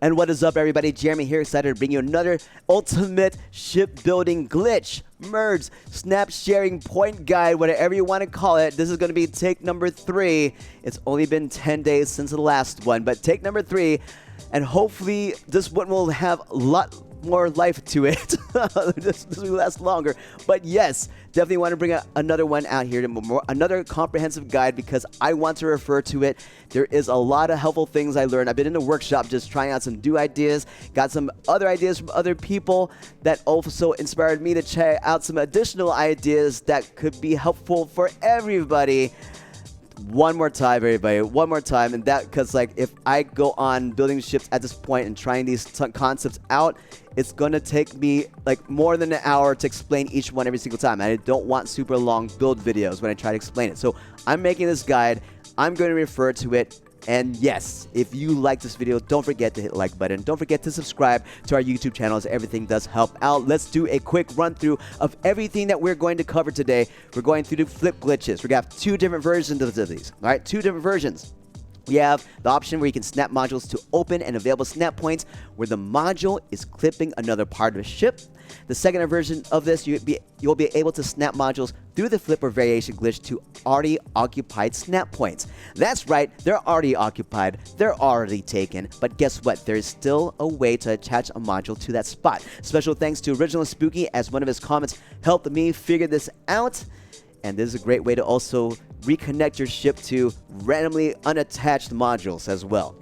And what is up, everybody? Jeremy here, excited to bring you another ultimate shipbuilding glitch, merge, snap sharing point guide, whatever you want to call it. This is going to be take number 3. It's only been 10 days since the last one, but take number 3, and hopefully this one will have a lot more life to it. this will last longer. But yes, definitely want to bring another one out here, another comprehensive guide, because I want to refer to it. There is a lot of helpful things I learned. I've been in the workshop just trying out some new ideas, got some other ideas from other people that also inspired me to try out some additional ideas that could be helpful for everybody. One more time, everybody, one more time. And that, because like if I go on building ships at this point and trying these concepts out, it's going to take me like more than an hour to explain each one every single time. And I don't want super long build videos when I try to explain it. So I'm making this guide. I'm going to refer to it. And yes, if you like this video, don't forget to hit the like button. Don't forget to subscribe to our YouTube channel, as everything does help out. Let's do a quick run through of everything that we're going to cover today. We're going through the flip glitches. We're going to have 2 different versions of these. All right, 2 different versions. We have the option where you can snap modules to open and available snap points where the module is clipping another part of a ship. The second version of this, you'll be able to snap modules through the flip or variation glitch to already occupied snap points. That's right, they're already occupied, they're already taken, but guess what? There's still a way to attach a module to that spot. Special thanks to Original Spooky, as one of his comments helped me figure this out. And this is a great way to also reconnect your ship to randomly unattached modules as well.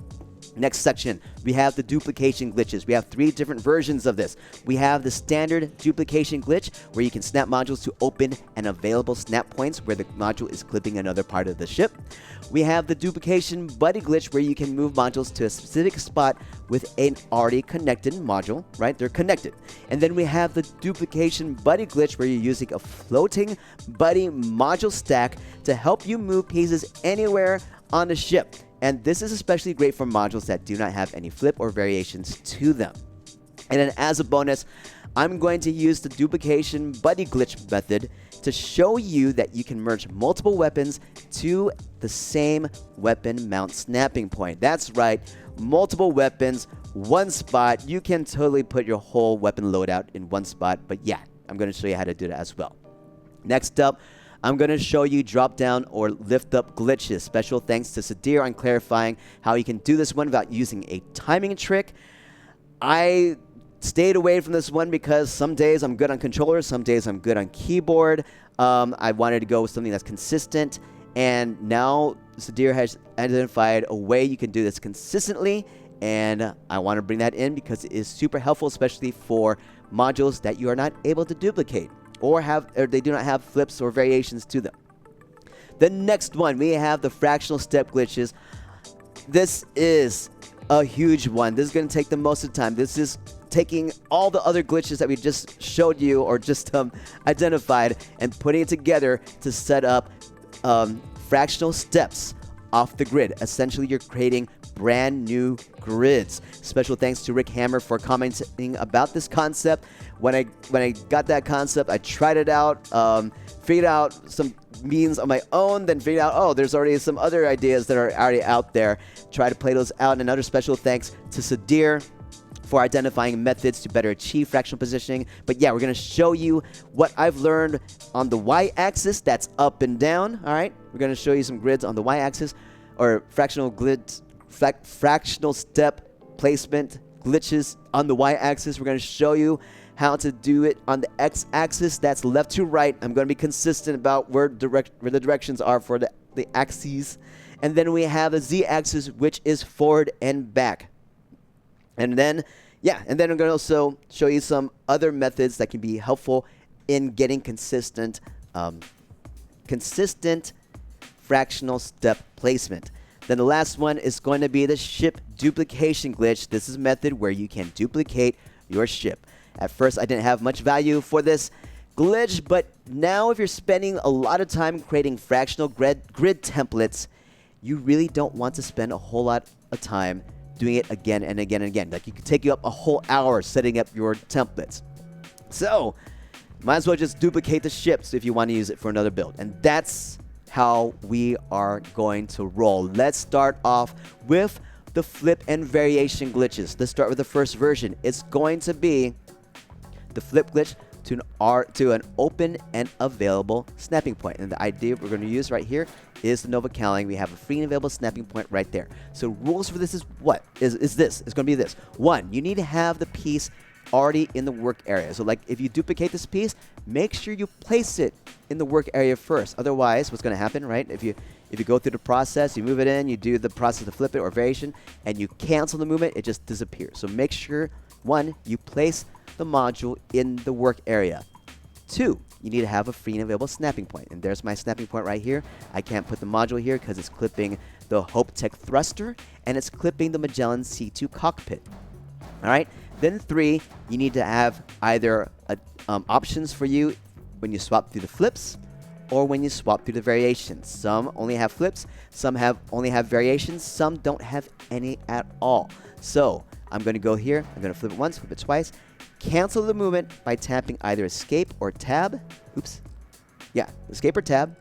Next section, we have the duplication glitches. We have 3 different versions of this. We have the standard duplication glitch, where you can snap modules to open and available snap points where the module is clipping another part of the ship. We have the duplication buddy glitch, where you can move modules to a specific spot with an already connected module, right? They're connected. And then we have the duplication buddy glitch, where you're using a floating buddy module stack to help you move pieces anywhere on the ship. And this is especially great for modules that do not have any flip or variations to them. And then as a bonus, I'm going to use the duplication buddy glitch method to show you that you can merge multiple weapons to the same weapon mount snapping point. That's right, multiple weapons, one spot. You can totally put your whole weapon loadout in one spot, but yeah, I'm going to show you how to do that as well. Next up, I'm going to show you drop down or lift up glitches. Special thanks to Sadir on clarifying how you can do this one without using a timing trick. I stayed away from this one because some days I'm good on controller, some days I'm good on keyboard. I wanted to go with something that's consistent, and now Sadir has identified a way you can do this consistently, and I want to bring that in because it is super helpful, especially for modules that you are not able to duplicate, or they do not have flips or variations to them. The next one, we have the fractional step glitches. This is a huge one. This is going to take the most of the time. This is taking all the other glitches that we just showed you or just identified and putting it together to set up fractional steps off the grid. Essentially, you're creating brand new grids. Special thanks to Rick Hammer for commenting about this concept. When I got that concept, I tried it out, figured out some means on my own, then figured out, oh, there's already some other ideas that are already out there. Try to play those out. And another special thanks to Sadir for identifying methods to better achieve fractional positioning. But yeah, we're going to show you what I've learned on the y-axis. That's up and down. All right, we're going to show you some grids on the y-axis, or fractional step placement glitches on the y-axis. We're going to show you how to do it on the x-axis. That's left to right. I'm going to be consistent about where the directions are for the axes. And then we have the z-axis, which is forward and back. And then, yeah, and then I'm going to also show you some other methods that can be helpful in getting consistent fractional step placement. Then the last one is going to be the ship duplication glitch. This is a method where you can duplicate your ship. At first, I didn't have much value for this glitch, but now if you're spending a lot of time creating fractional grid templates, you really don't want to spend a whole lot of time doing it again and again and again. Like, it could take you up a whole hour setting up your templates. So, might as well just duplicate the ships if you want to use it for another build. And that's how we are going to roll. Let's start off with the flip and variation glitches. Let's start with the first version. It's going to be the flip glitch to an open and available snapping point. And the idea we're going to use right here is the Nova Calling. We have a free and available snapping point right there. So rules for this is what? Is this? It's going to be this. 1, you need to have the piece already in the work area. So like if you duplicate this piece, make sure you place it in the work area first. Otherwise, what's going to happen, right? If you go through the process, you move it in, you do the process to flip it or variation, and you cancel the movement, it just disappears. So make sure, 1, you place the module in the work area. 2, you need to have a free and available snapping point. And there's my snapping point right here. I can't put the module here because it's clipping the Hope Tech thruster and it's clipping the Magellan C2 cockpit. All right. Then 3, you need to have either options for you when you swap through the flips or when you swap through the variations. Some only have flips, some only have variations, some don't have any at all. So I'm going to go here, I'm going to flip it once, flip it twice, cancel the movement by tapping either escape or tab. Oops. Yeah, escape or tab,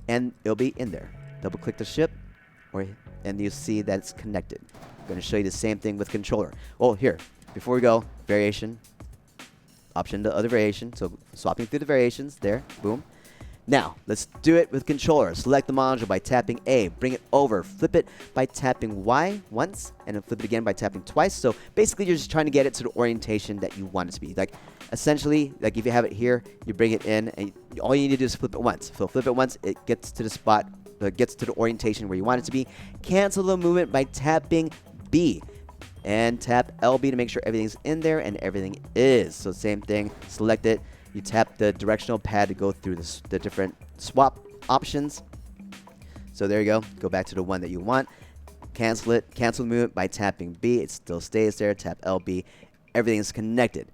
and it'll be in there. Double click the ship, and you see that it's connected. I'm going to show you the same thing with controller. Oh, here, before we go, variation, option to other variation. So swapping through the variations, there, boom. Now, let's do it with controller. Select the module by tapping A, bring it over, flip it by tapping Y once, and then flip it again by tapping twice. So basically, you're just trying to get it to the orientation that you want it to be. Like, essentially, like if you have it here, you bring it in, and all you need to do is flip it once. So flip it once, it gets to the spot, gets to the orientation where you want it to be. Cancel the movement by tapping B, and tap LB to make sure everything's in there, and everything is. So same thing, select it. You tap the directional pad to go through the different swap options. So there you go. Go back to the one that you want. Cancel it. Cancel the movement by tapping B. It still stays there. Tap LB. Everything's connected.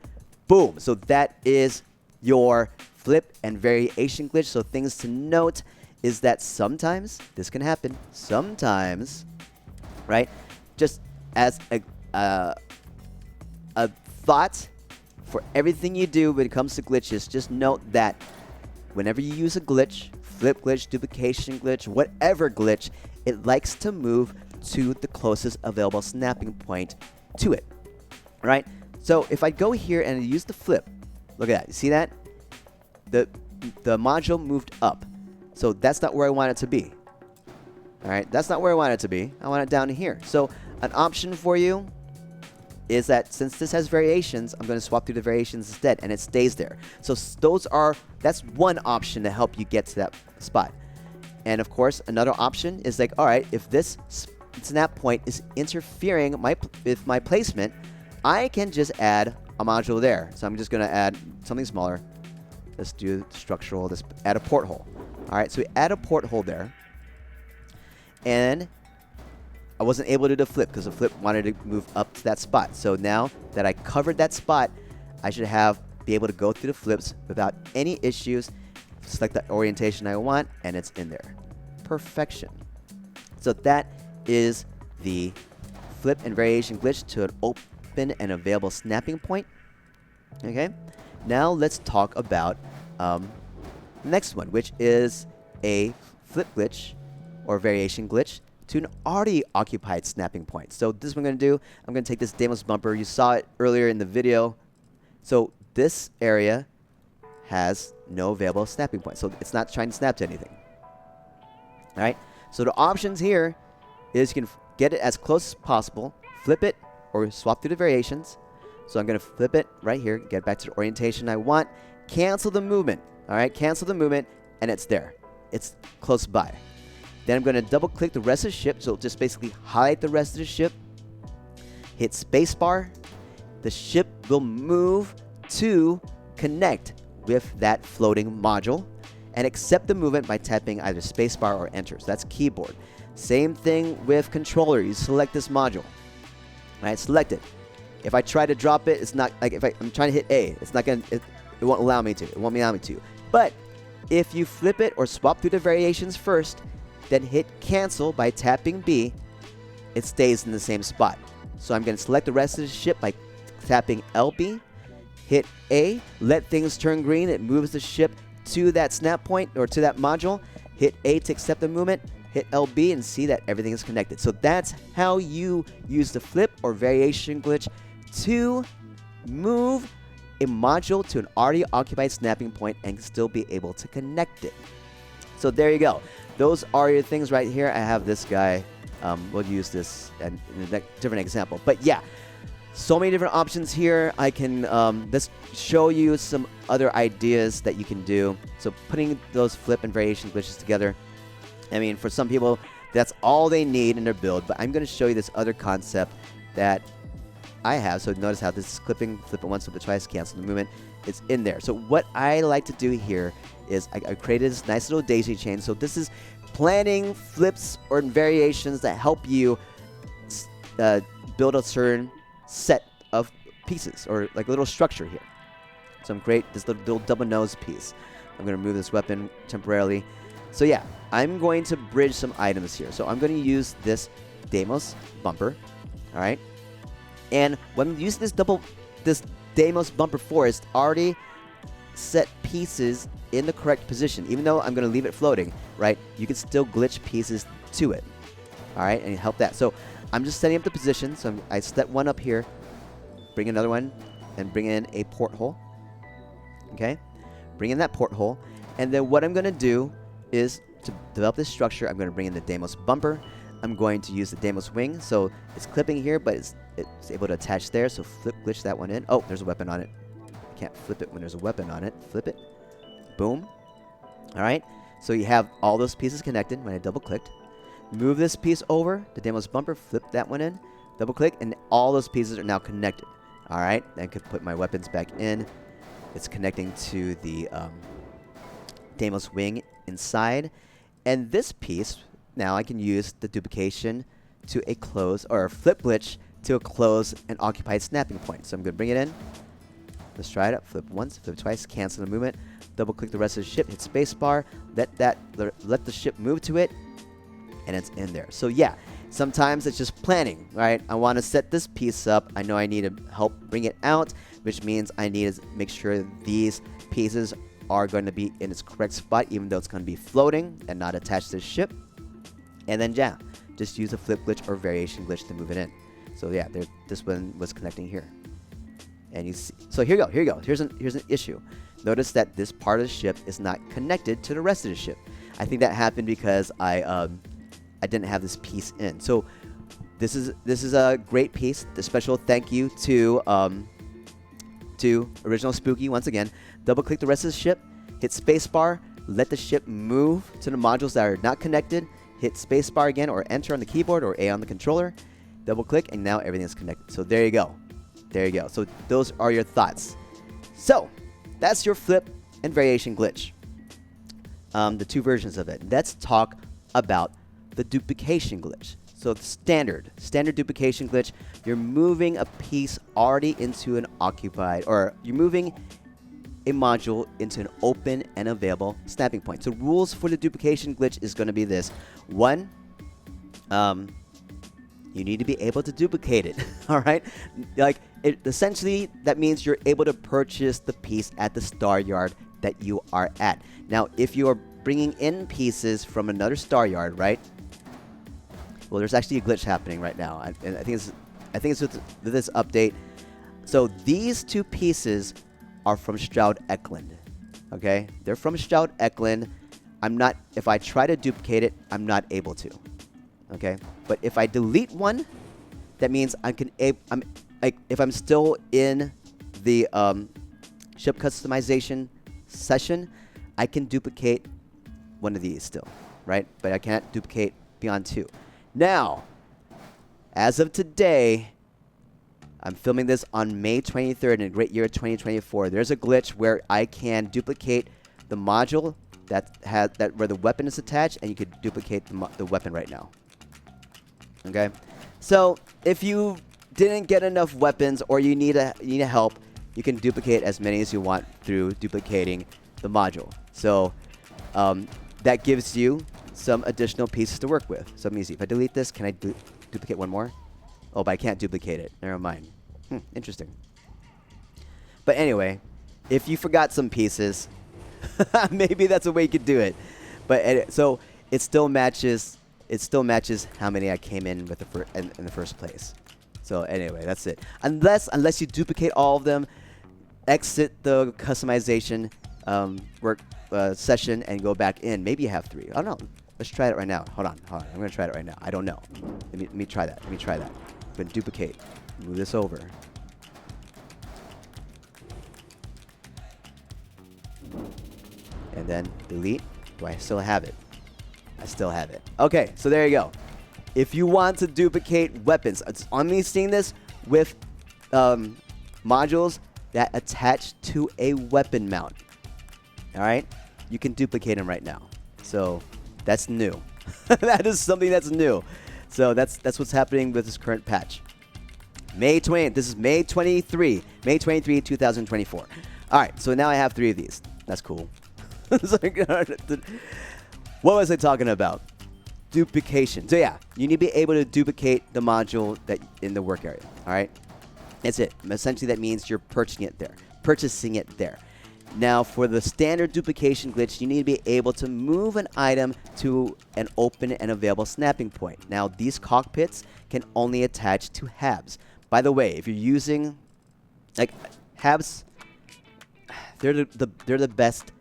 Boom. So that is your flip and variation glitch. So things to note is that sometimes this can happen. Sometimes, right? Just as a thought, for everything you do when it comes to glitches, just note that whenever you use a glitch, flip glitch, duplication glitch, whatever glitch, it likes to move to the closest available snapping point to it, right? So if I go here and use the flip, look at that. You see that? The module moved up. So that's not where I want it to be. All right, that's not where I want it to be. I want it down here. So an option for you is that since this has variations, I'm going to swap through the variations instead, and it stays there. So that's one option to help you get to that spot. And of course, another option is like, all right, if this snap point is interfering with my placement, I can just add a module there. So I'm just going to add something smaller. Let's do structural. Let's add a porthole. All right, so we add a porthole there, and I wasn't able to do the flip because the flip wanted to move up to that spot. So now that I covered that spot, I should be able to go through the flips without any issues. Select the orientation I want, and it's in there. Perfection. So that is the flip and variation glitch to an open and available snapping point. Okay. Now let's talk about the next one, which is a flip glitch or variation glitch to an already occupied snapping point. So this is what I'm going to do. I'm going to take this Deimos bumper. You saw it earlier in the video. So this area has no available snapping point. So it's not trying to snap to anything. All right. So the options here is you can get it as close as possible, flip it, or swap through the variations. So I'm going to flip it right here, get back to the orientation I want, cancel the movement. All right. Cancel the movement, and it's there. It's close by. Then I'm going to double click the rest of the ship. So just basically highlight the rest of the ship. Hit spacebar. The ship will move to connect with that floating module and accept the movement by tapping either spacebar or enter. So that's keyboard. Same thing with controller. You select this module. All right, select it. If I try to drop it, it's not like if I'm trying to hit A, it's not going to, it won't allow me to. It won't allow me to. But if you flip it or swap through the variations first, then hit cancel by tapping B, it stays in the same spot. So I'm going to select the rest of the ship by tapping LB, hit A, let things turn green, it moves the ship to that snap point or to that module, hit A to accept the movement, hit LB and see that everything is connected. So that's how you use the flip or variation glitch to move a module to an already occupied snapping point and still be able to connect it. So there you go. Those are your things right here. I have this guy. We'll use this in a different example. But yeah, so many different options here. I can let's show you some other ideas that you can do. So putting those flip and variation glitches together. I mean, for some people, that's all they need in their build. But I'm going to show you this other concept that I have. So notice how this is clipping, flip it once, flip it twice, cancel the movement. It's in there. So what I like to do here is I created this nice little daisy chain. So this is planning flips or variations that help you build a certain set of pieces or like a little structure here. So I'm create this little double nose piece. I'm going to move this weapon temporarily. So yeah, I'm going to bridge some items here. So I'm going to use this Deimos bumper. All right. And when I'm using this Deimos bumper for, it's already set pieces in the correct position. Even though I'm going to leave it floating, right? You can still glitch pieces to it. All right, and help that. So I'm just setting up the position. So I set one up here, bring another one, and bring in a porthole. Okay, bring in that porthole. And then what I'm going to do is to develop this structure, I'm going to bring in the Deimos bumper. I'm going to use the Deimos wing. So it's clipping here, but it's able to attach there. So flip glitch that one in. Oh, there's a weapon on it. Can't flip it when there's a weapon on it. Flip it. Boom. All right. So you have all those pieces connected when I double clicked. Move this piece over, the Deimos bumper, flip that one in, double click, and all those pieces are now connected. All right. Then I could put my weapons back in. It's connecting to the Deimos wing inside. And this piece, now I can use the duplication to a close, or a flip glitch to a close and occupied snapping point. So I'm going to bring it in. Let's try it out. Flip once, flip twice, cancel the movement. Double click the rest of the ship, hit spacebar, let the ship move to it, and it's in there. So yeah, sometimes it's just planning, right? I want to set this piece up. I know I need to help bring it out, which means I need to make sure these pieces are going to be in its correct spot, even though it's going to be floating and not attached to the ship. And then yeah, just use a flip glitch or variation glitch to move it in. So yeah, this one was connecting here. And you see, so here you go. Here's an issue. Notice that this part of the ship is not connected to the rest of the ship. I think that happened because I didn't have this piece in. So this is a great piece. The special thank you to Original Spooky once again. Double click the rest of the ship, hit spacebar, let the ship move to the modules that are not connected. Hit spacebar again, or enter on the keyboard, or A on the controller. Double click, and now everything is connected. So there you go. There you go. So those are your thoughts. So that's your flip and variation glitch. The two versions of it. Let's talk about the duplication glitch. So the standard duplication glitch, you're moving a piece already into an occupied, or you're moving a module into an open and available snapping point. So rules for the duplication glitch is going to be this. One, you need to be able to duplicate it. All right, like essentially that means you're able to purchase the piece at the star yard that you are at. Now, if you are bringing in pieces from another star yard, right? Well, there's actually a glitch happening right now. I think it's with this update. So these two pieces are from Stroud Eklund. Okay, they're from Stroud Eklund. If I try to duplicate it, I'm not able to. Okay, but if I delete one, that means if I'm still in the ship customization session, I can duplicate one of these still, right? But I can't duplicate beyond two. Now, as of today, I'm filming this on May 23rd in a great year 2024. There's a glitch where I can duplicate the module where the weapon is attached, and you could duplicate the weapon right now. Okay, so if you didn't get enough weapons or you need help, you can duplicate as many as you want through duplicating the module. So that gives you some additional pieces to work with. So let me see. If I delete this, can I duplicate one more? Oh, but I can't duplicate it. Never mind. Interesting. But anyway, if you forgot some pieces, maybe that's a way you could do it. But so it still matches it still matches how many I came in with in the first place. So anyway, that's it. Unless you duplicate all of them, exit the customization session and go back in. Maybe you have 3. I don't know. Let's try it right now. Hold on. I'm going to try it right now. I don't know. Let me try that. I'm going to duplicate. Move this over. And then delete. Do I still have it? I still have it. Okay, so there you go. If you want to duplicate weapons, it's only seeing this with modules that attach to a weapon mount. All right? You can duplicate them right now. So that's new. That is something that's new. So that's what's happening with this current patch. This is May 23, 2024. All right, so now I have 3 of these. That's cool. What was I talking about? Duplication. So yeah, you need to be able to duplicate the module that in the work area. All right, that's it. Essentially, that means you're purchasing it there. Now, for the standard duplication glitch, you need to be able to move an item to an open and available snapping point. Now, these cockpits can only attach to HABs. By the way, if you're using like HABs, they're the best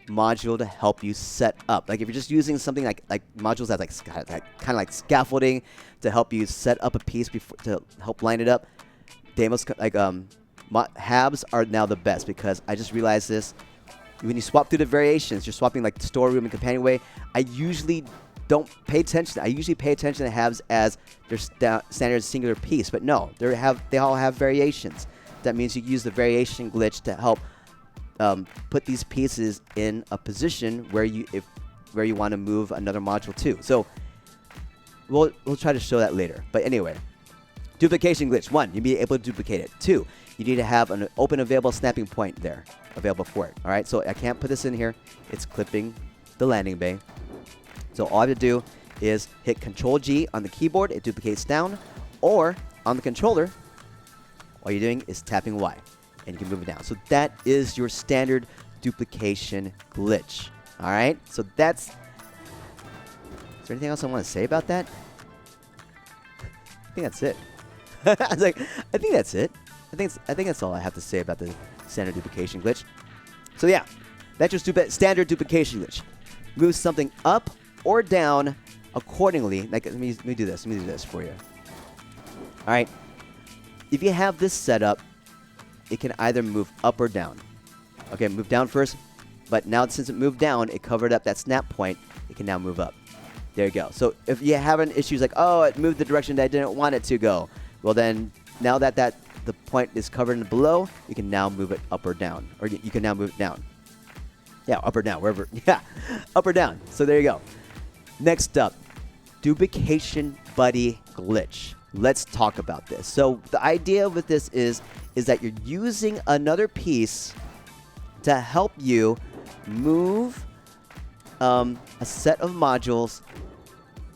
module to help you set up. Like if you're just using something like modules that's kind of like scaffolding to help you set up a piece before to help line it up, HABs are now the best, because I just realized this. When you swap through the variations, you're swapping like storeroom and companionway. I usually don't pay attention. I usually pay attention to HABs as their standard singular piece, but no, they all have variations. That means you use the variation glitch to help put these pieces in a position where you want to move another module to. So we'll try to show that later. But anyway, duplication glitch. 1, you'll be able to duplicate it. 2, you need to have an open available snapping point there available for it. All right, so I can't put this in here. It's clipping the landing bay. So all I have to do is hit Control-G on the keyboard. It duplicates down, or on the controller, all you're doing is tapping Y, and you can move it down. So that is your standard duplication glitch. All right, so that's... Is there anything else I want to say about that? I think that's it. I was like, I think that's it. I think that's all I have to say about the standard duplication glitch. So yeah, that's your standard duplication glitch. Move something up or down accordingly. Like let me do this. Let me do this for you. All right. If you have this set up, it can either move up or down. Okay, move down first. But now since it moved down, it covered up that snap point. It can now move up. There you go. So if you have an issues like, oh, it moved the direction that I didn't want it to go, well then, now that the point is covered in below, you can now move it up or down, or you can now move it down. Yeah, up or down, wherever. Yeah, up or down. So there you go. Next up, duplication buddy glitch. Let's talk about this. So the idea with this is that you're using another piece to help you move a set of modules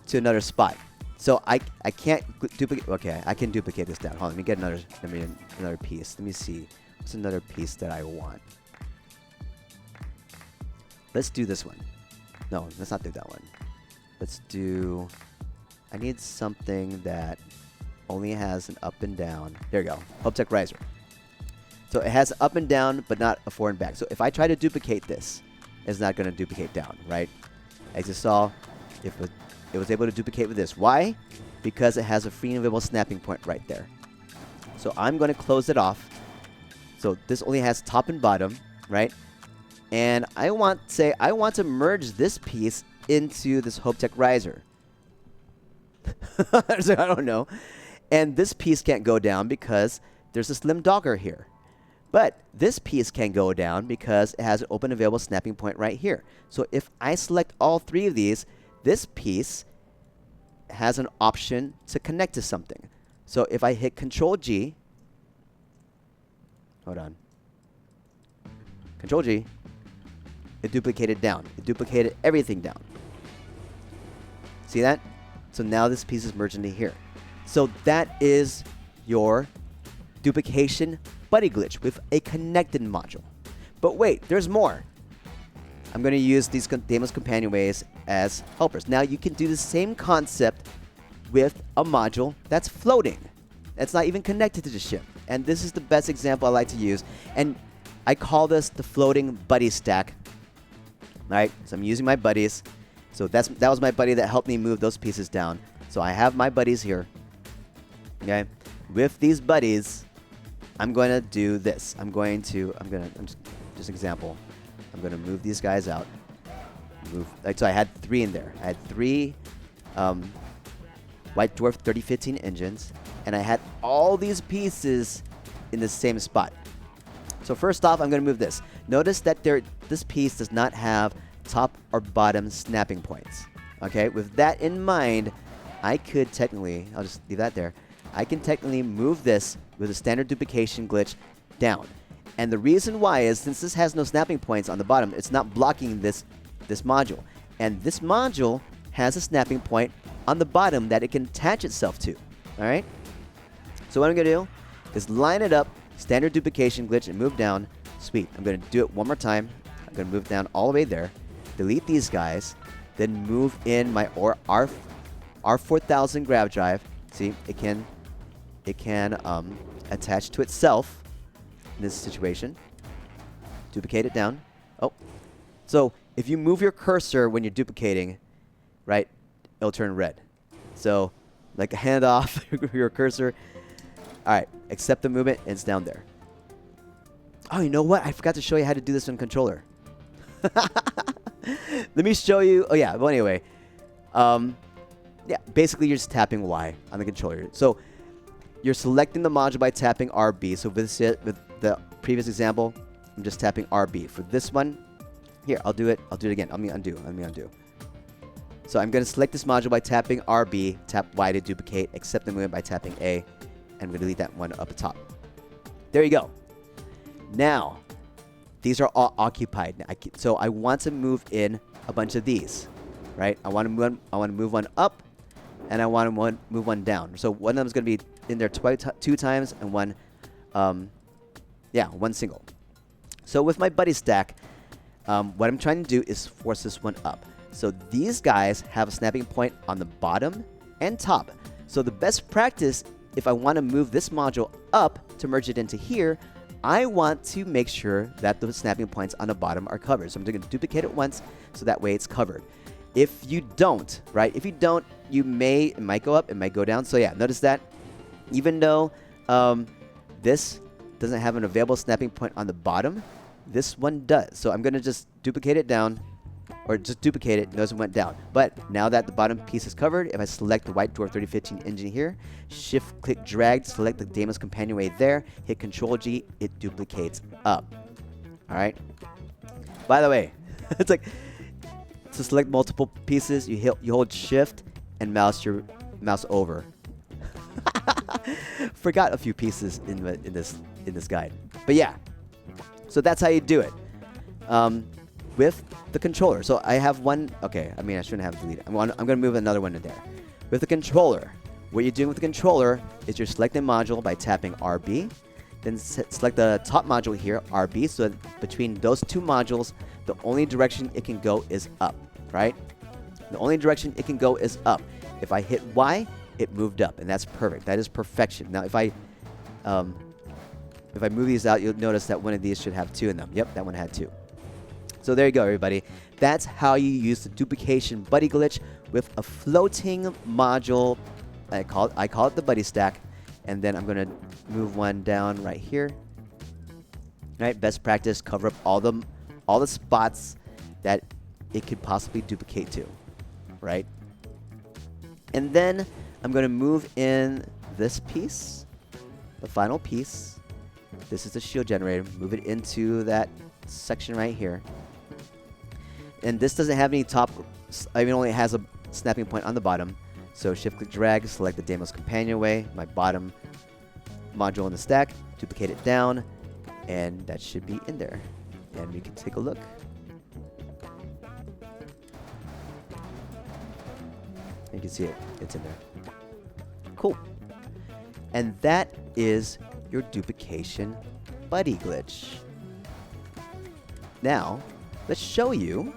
to another spot. So I can't duplicate. Okay, I can duplicate this down. Hold on, let me get another piece. Let me see. What's another piece that I want? Let's do this one. No, let's not do that one. Let's do... I need something that only has an up and down. There you go. HopeTech Riser. So it has up and down, but not a forward and back. So if I try to duplicate this, it's not going to duplicate down, right? As you saw, it was able to duplicate with this. Why? Because it has a free and available snapping point right there. So I'm going to close it off. So this only has top and bottom, right? And I want to merge this piece into this HopeTech Riser. So I don't know. And this piece can't go down because there's a slim dogger here. But this piece can go down because it has an open available snapping point right here. So if I select all 3 of these, this piece has an option to connect to something. So if I hit Control-G, hold on, Control-G, it duplicated down. It duplicated everything down. See that? So now this piece is merged into here. So that is your duplication buddy glitch with a connected module. But wait, there's more. I'm going to use these Damon's companionways as helpers. Now you can do the same concept with a module that's floating. That's not even connected to the ship. And this is the best example I like to use. And I call this the floating buddy stack. Alright, so I'm using my buddies. So that was my buddy that helped me move those pieces down. So I have my buddies here. Okay, with these buddies, I'm going to do this. I'm just example. I'm going to move these guys out. So I had 3 in there. I had 3 White Dwarf 3015 engines, and I had all these pieces in the same spot. So first off, I'm going to move this. Notice that this piece does not have top or bottom snapping points. Okay, with that in mind, I could technically, I'll just leave that there. I can technically move this with a standard duplication glitch down. And the reason why is since this has no snapping points on the bottom, it's not blocking this module. And this module has a snapping point on the bottom that it can attach itself to. Alright? So what I'm going to do is line it up, standard duplication glitch, and move down. Sweet. I'm going to do it one more time. I'm going to move down all the way there. Delete these guys. Then move in my R4000 grab drive. See, it can attach to itself in this situation. Duplicate it down. Oh. So if you move your cursor when you're duplicating, right, it'll turn red. So like a hand off your cursor. Alright, accept the movement, and it's down there. Oh, you know what? I forgot to show you how to do this on controller. Let me show you. Oh yeah, well anyway. Yeah, basically you're just tapping Y on the controller. So you're selecting the module by tapping RB. So with the previous example, I'm just tapping RB. For this one, here, I'll do it again. Let me undo. So I'm going to select this module by tapping RB, tap Y to duplicate, accept the movement by tapping A, and we're going to delete that one up at top. There you go. Now, these are all occupied. So I want to move in a bunch of these, right? I want to move one up, and I want to move one down. So one of them is going to be in there 2 times, and one single. So with my buddy stack, what I'm trying to do is force this one up. So these guys have a snapping point on the bottom and top. So the best practice, if I want to move this module up to merge it into here, I want to make sure that the snapping points on the bottom are covered. So I'm going to duplicate it once so that way it's covered. If you don't, right? If you don't, it might go up, it might go down. So yeah, notice that even though this doesn't have an available snapping point on the bottom, this one does. So I'm going to just duplicate it down, or just duplicate it. Notice it went down. But now that the bottom piece is covered, if I select the White Dwarf 3015 engine here, shift click drag, select the Damon's Companionway there, hit Control G, it duplicates up. Alright? By the way, it's like to select multiple pieces, you hold shift and mouse over. Forgot a few pieces in this guide. But yeah. So that's how you do it. With the controller. So I have one. Okay, I mean I shouldn't have deleted. I'm going to move another one in there. With the controller, what you're doing with the controller is you're selecting module by tapping RB. Then select the top module here, RB. So between those 2 modules, the only direction it can go is up. Right? The only direction it can go is up. If I hit Y, it moved up, and that's perfect. That is perfection. Now if I move these out, you'll notice that one of these should have 2 in them. Yep, that one had 2. So there you go, everybody. That's how you use the duplication buddy glitch with a floating module. I call it the buddy stack. And then I'm going to move one down right here. Right, best practice, cover up all the spots that it could possibly duplicate to. Right? And then I'm going to move in this piece, the final piece. This is the shield generator. Move it into that section right here. And this doesn't have any top, I mean, it only has a snapping point on the bottom. So shift click drag, select the Damon's Companionway, my bottom module in the stack, duplicate it down, and that should be in there. And we can take a look. You can see it, it's in there. Cool. And that is your duplication buddy glitch. Now, let's show you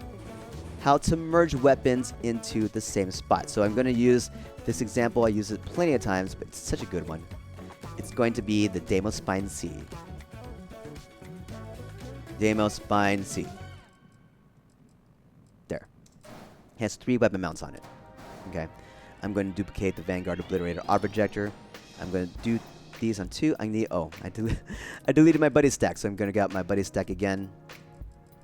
how to merge weapons into the same spot. So I'm going to use this example. I use it plenty of times, but it's such a good one. It's going to be the Deimos Spine C. Deimos Spine C. There. It has 3 weapon mounts on it. Okay. I'm going to duplicate the Vanguard Obliterator Auto Projector. I'm going to do these on 2. I deleted my buddy stack, so I'm going to get out my buddy stack again.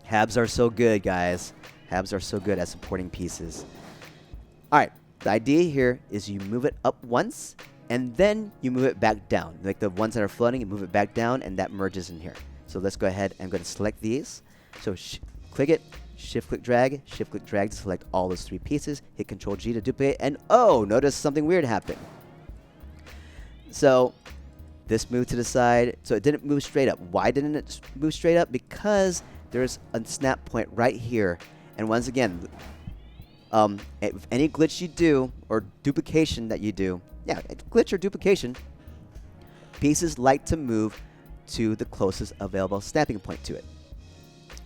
Habs are so good, guys. Habs are so good at supporting pieces. All right. The idea here is you move it up once, and then you move it back down. Like the ones that are floating, you move it back down, and that merges in here. So let's go ahead. I'm going to select these. So click it, shift-click drag to select all those 3 pieces. Hit Control-G to duplicate, and oh, notice something weird happened. So this moved to the side, so it didn't move straight up. Why didn't it move straight up? Because there's a snap point right here. And once again, if any glitch you do, or duplication that you do, yeah, glitch or duplication, pieces like to move to the closest available snapping point to it.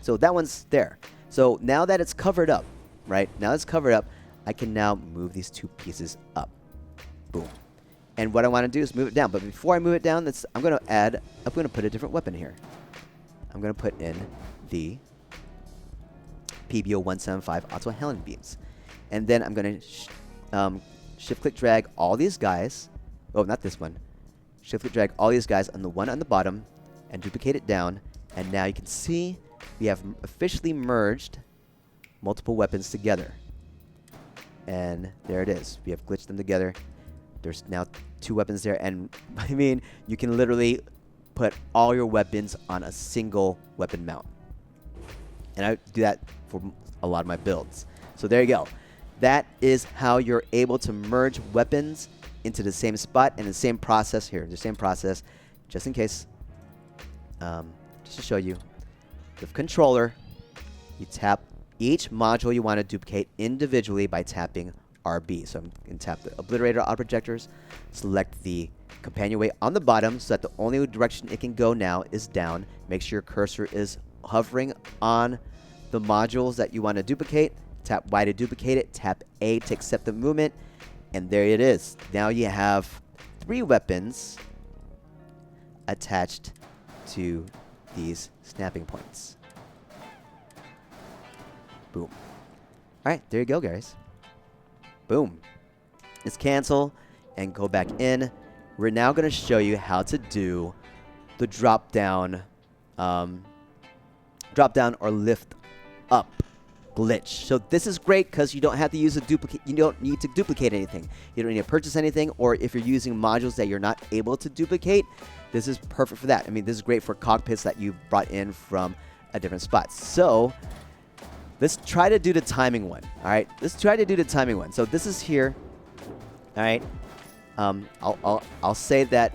So that one's there. So now that it's covered up, right? Now it's covered up, I can now move these 2 pieces up. Boom. And what I want to do is move it down. But before I move it down, I'm going to put a different weapon here. I'm going to put in the PBO 175 Auto Helen Beams. And then I'm going to shift-click drag all these guys. Oh, not this one. Shift-click drag all these guys on the one on the bottom and duplicate it down. And now you can see we have officially merged multiple weapons together. And there it is. We have glitched them together. There's now 2 weapons there. And I mean, you can literally put all your weapons on a single weapon mount. And I do that for a lot of my builds. So there you go. That is how you're able to merge weapons into the same spot and the same process here. The same process, just in case, just to show you. With controller, you tap each module you want to duplicate individually by tapping RB. So I'm going to tap the Obliterator Auto Projectors, select the companion way on the bottom so that the only direction it can go now is down. Make sure your cursor is hovering on the modules that you want to duplicate. Tap Y to duplicate it, tap A to accept the movement, and there it is. Now you have 3 weapons attached to these snapping points. Boom. All right, there you go, guys. Boom. Let's cancel and go back in. We're now going to show you how to do the drop down or lift up glitch. So this is great because you don't have to use a duplicate. You don't need to duplicate anything. You don't need to purchase anything, or if you're using modules that you're not able to duplicate, this is perfect for that. I mean, this is great for cockpits that you brought in from a different spot. So let's try to do the timing one. All right, let's try to do the timing one. So this is here. All right, I'll say that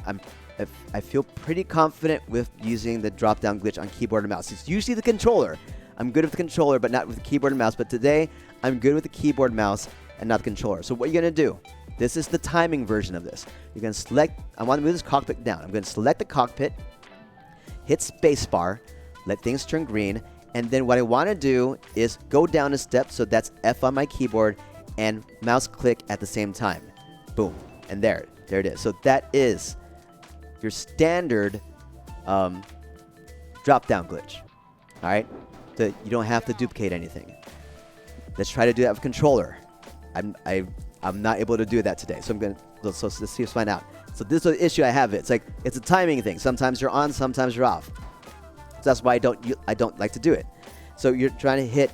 I feel pretty confident with using the drop down glitch on keyboard and mouse. It's usually the controller. I'm good with the controller, but not with the keyboard and mouse. But today, I'm good with the keyboard and mouse and not the controller. So what you're going to do, this is the timing version of this. You're going to select, I want to move this cockpit down. I'm going to select the cockpit, hit spacebar, let things turn green. And then what I want to do is go down a step. So that's F on my keyboard and mouse click at the same time. Boom. And there it is. So that is your standard drop down glitch. All right. You don't have to duplicate anything. Let's try to do that with controller. I'm not able to do that today, so let's see, let's find out. So this is the issue I have. It's like it's a timing thing. Sometimes you're on, sometimes you're off. So that's why I don't like to do it. So you're trying to hit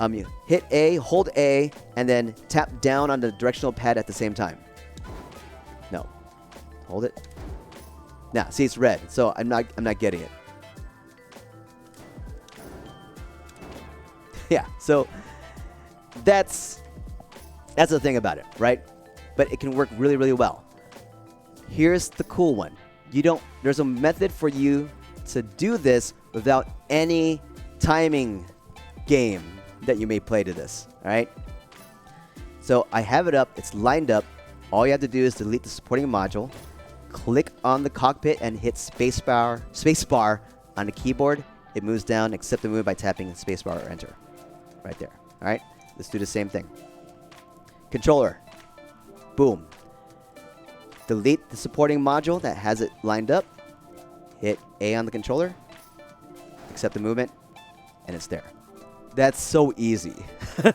you hit A, hold A, and then tap down on the directional pad at the same time. No, hold it. Now see, it's red, so I'm not getting it. Yeah, so that's the thing about it, right? But it can work really, really well. Here's the cool one. There's a method for you to do this without any timing game that you may play to this, all right? So I have it up, it's lined up. All you have to do is delete the supporting module, click on the cockpit and hit spacebar on the keyboard. It moves down, accept the move by tapping spacebar or enter. Right there. All right. let's do the same thing. Controller. Boom. Delete the supporting module that has it lined up. Hit A on the controller. Accept the movement. And it's there. That's so easy.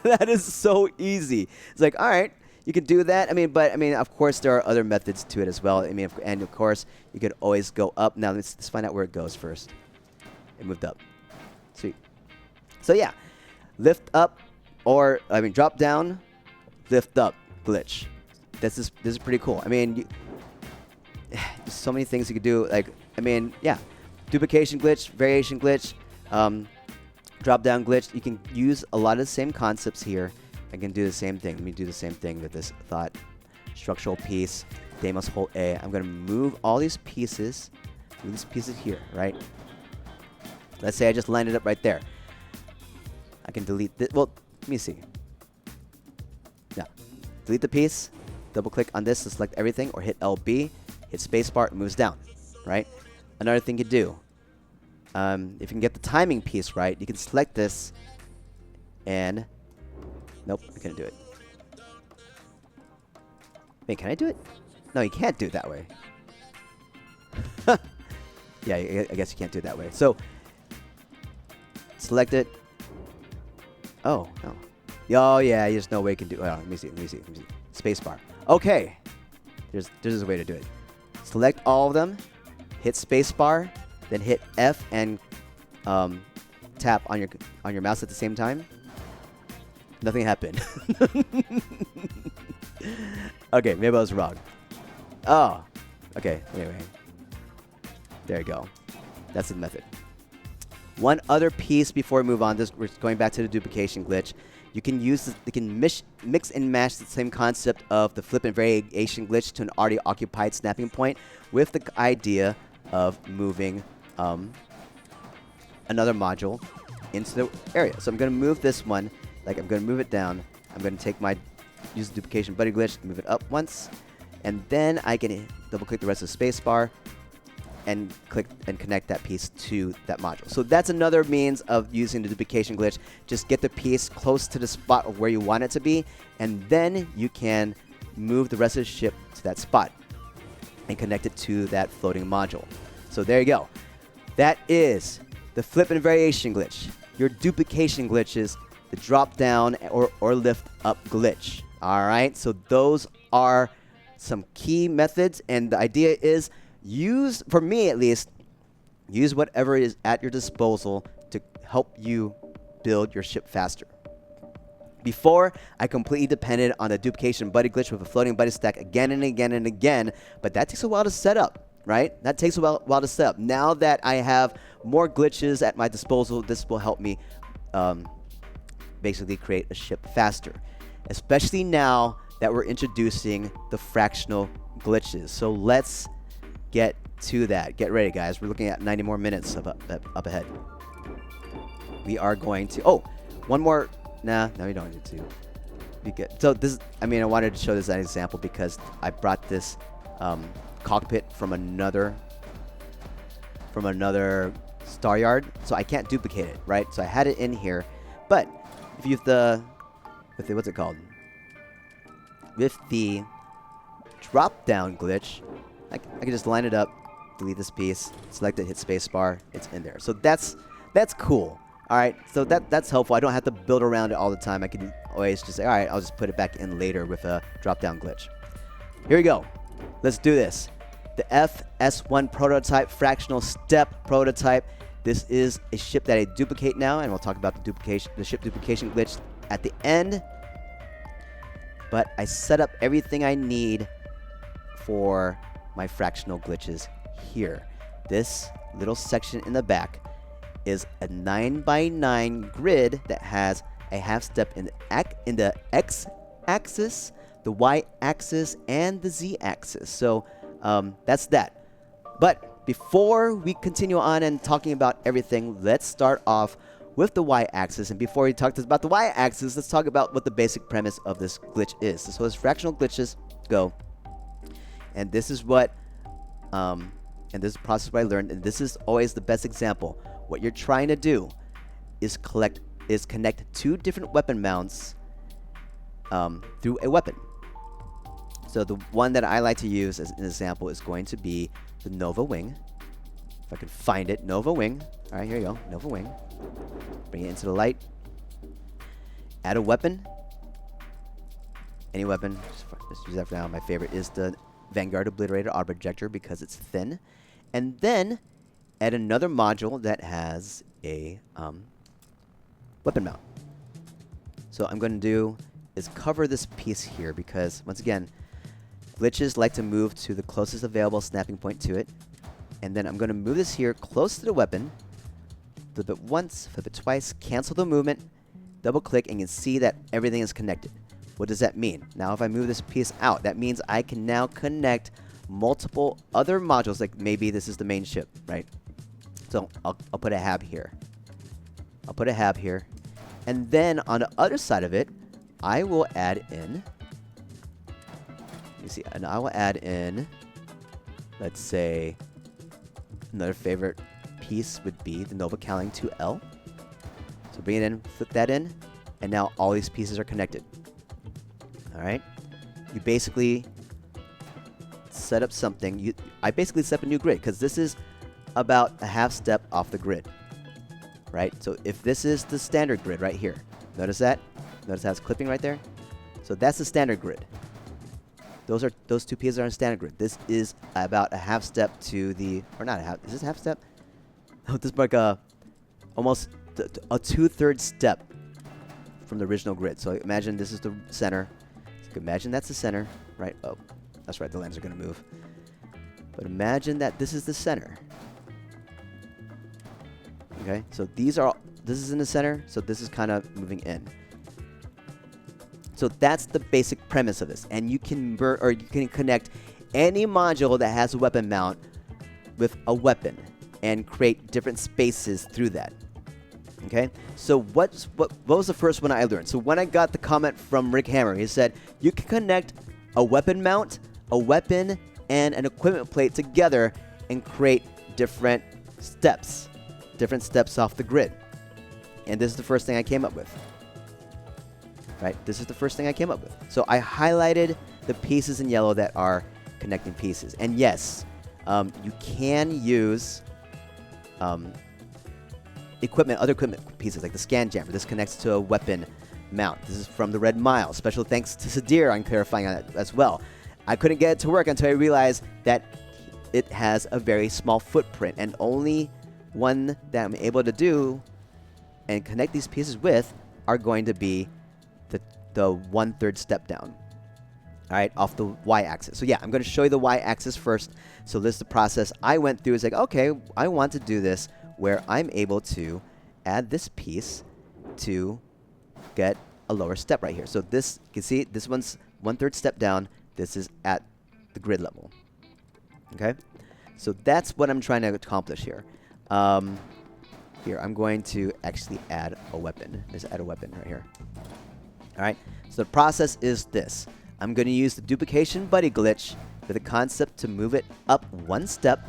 That is so easy. It's like, all right, you can do that. But of course, there are other methods to it as well. And of course, you could always go up. Now, let's find out where it goes first. It moved up. Sweet. So, yeah. Lift up, or, drop down, lift up glitch. This is pretty cool. There's so many things you could do. Yeah. Duplication glitch, variation glitch, drop down glitch. You can use a lot of the same concepts here. I can do the same thing. Let me do the same thing with this thought. Structural piece. They must hold A. I'm going to move all these pieces. Move these pieces here, right? Let's say I just lined it up right there. I can delete this. Well, let me see. Yeah. Delete the piece. Double click on this to select everything, or hit LB. Hit spacebar. It moves down, right? Another thing you do. If you can get the timing piece right, you can select this and... Nope, I couldn't do it. Wait, can I do it? No, you can't do it that way. Yeah, I guess you can't do it that way. So, select it. Oh, no. Oh, yeah, there's no way you can do it. Oh, let me see. Spacebar. Okay. There's a way to do it. Select all of them. Hit spacebar. Then hit F and tap on your mouse at the same time. Nothing happened. Okay, maybe I was wrong. Oh, okay. Anyway, there you go. That's the method. One other piece before we move on. We're going back to the duplication glitch. You can mix and match the same concept of the flip and variation glitch to an already occupied snapping point with the idea of moving another module into the area. So I'm going to move this one. I'm going to move it down. I'm going to use the duplication buddy glitch to move it up once. And then I can double click the rest of the spacebar and click and connect that piece to that module. So that's another means of using the duplication glitch. Just get the piece close to the spot of where you want it to be, and then you can move the rest of the ship to that spot and connect it to that floating module. So there you go. That is the flip and variation glitch, your duplication glitches, the drop down or lift up glitch. All right, so those are some key methods, and the idea is for me at least, use whatever is at your disposal to help you build your ship faster. Before, I completely depended on a duplication buddy glitch with a floating buddy stack again and again and again, but that takes a while to set up, right? That takes a while to set up. Now that I have more glitches at my disposal, this will help me basically create a ship faster, especially now that we're introducing the fractional glitches. So let's get to that. Get ready, guys. We're looking at 90 more minutes up ahead. We are going to... Oh, one more... Nah, no, you don't need to. Be good. So this is... I wanted to show this as an example because I brought this cockpit from another star yard, so I can't duplicate it, right? So I had it in here, but if you use what's it called? With the drop down glitch, I can just line it up, delete this piece, select it, hit spacebar, it's in there. So that's cool. All right, so that's helpful. I don't have to build around it all the time. I can always just say, all right, I'll just put it back in later with a drop down glitch. Here we go. Let's do this. The FS1 prototype, fractional step prototype. This is a ship that I duplicate now, and we'll talk about the ship duplication glitch at the end. But I set up everything I need for my fractional glitches here. This little section in the back is a 9x9 grid that has a half step in the x-axis, the y-axis, and the z-axis. So that's that. But before we continue on and talking about everything, let's start off with the y-axis. And before we talk about the y-axis, let's talk about what the basic premise of this glitch is. So as fractional glitches go, and this is what, and this is the process what I learned, and this is always the best example. What you're trying to do is connect two different weapon mounts through a weapon. So the one that I like to use as an example is going to be the Nova Wing. If I can find it, Nova Wing. All right, here you go, Nova Wing. Bring it into the light. Add a weapon. Any weapon. Just use that for now. My favorite is the Vanguard Obliterator Auto Projector because it's thin. And then add another module that has a weapon mount. So I'm going to do is cover this piece here because, once again, glitches like to move to the closest available snapping point to it. And then I'm going to move this here close to the weapon. Flip it once, flip it twice, cancel the movement, double click, and you can see that everything is connected. What does that mean? Now if I move this piece out, that means I can now connect multiple other modules, like maybe this is the main ship, right? So I'll put a hab here. I'll put a hab here. And then on the other side of it, I will add in, you see, and I will add in, let's say, another favorite piece would be the Nova Cowling 2L. So bring it in, flip that in, and now all these pieces are connected. Alright? You basically set up something. I basically set up a new grid, because this is about a half step off the grid. Right? So if this is the standard grid right here, notice that? Notice how it's clipping right there? So that's the standard grid. Those two pieces are in standard grid. This is about a half step to the, or not a half, is this a half step? No, this is like almost a 2/3 step from the original grid. So imagine this is the center. So imagine that's the center, right? Oh, that's right, the lens are gonna move. But imagine that this is the center. Okay, so this is in the center, so this is kind of moving in. So that's the basic premise of this, and you can connect any module that has a weapon mount with a weapon and create different spaces through that. Okay, so what was the first one I learned? So when I got the comment from Rick Hammer, he said you can connect a weapon mount, a weapon, and an equipment plate together and create different steps off the grid. And this is the first thing I came up with. Right? This is the first thing I came up with. So I highlighted the pieces in yellow that are connecting pieces. And yes, you can use other equipment pieces like the scan jammer. This connects to a weapon mount. This is from the Red Mile. Special thanks to Sadir on clarifying on that as well. I couldn't get it to work until I realized that it has a very small footprint, and only one that I'm able to do and connect these pieces with are going to be the 1/3 step down, all right, off the y-axis. So yeah, I'm going to show you the y-axis first. So this is the process I went through. It's like, okay, I want to do this where I'm able to add this piece to get a lower step right here. So this, you can see, this one's 1/3 step down. This is at the grid level. Okay, so that's what I'm trying to accomplish here. Here, I'm going to actually add a weapon. Just add a weapon right here. All right, so the process is this. I'm going to use the duplication buddy glitch with the concept to move it up one step.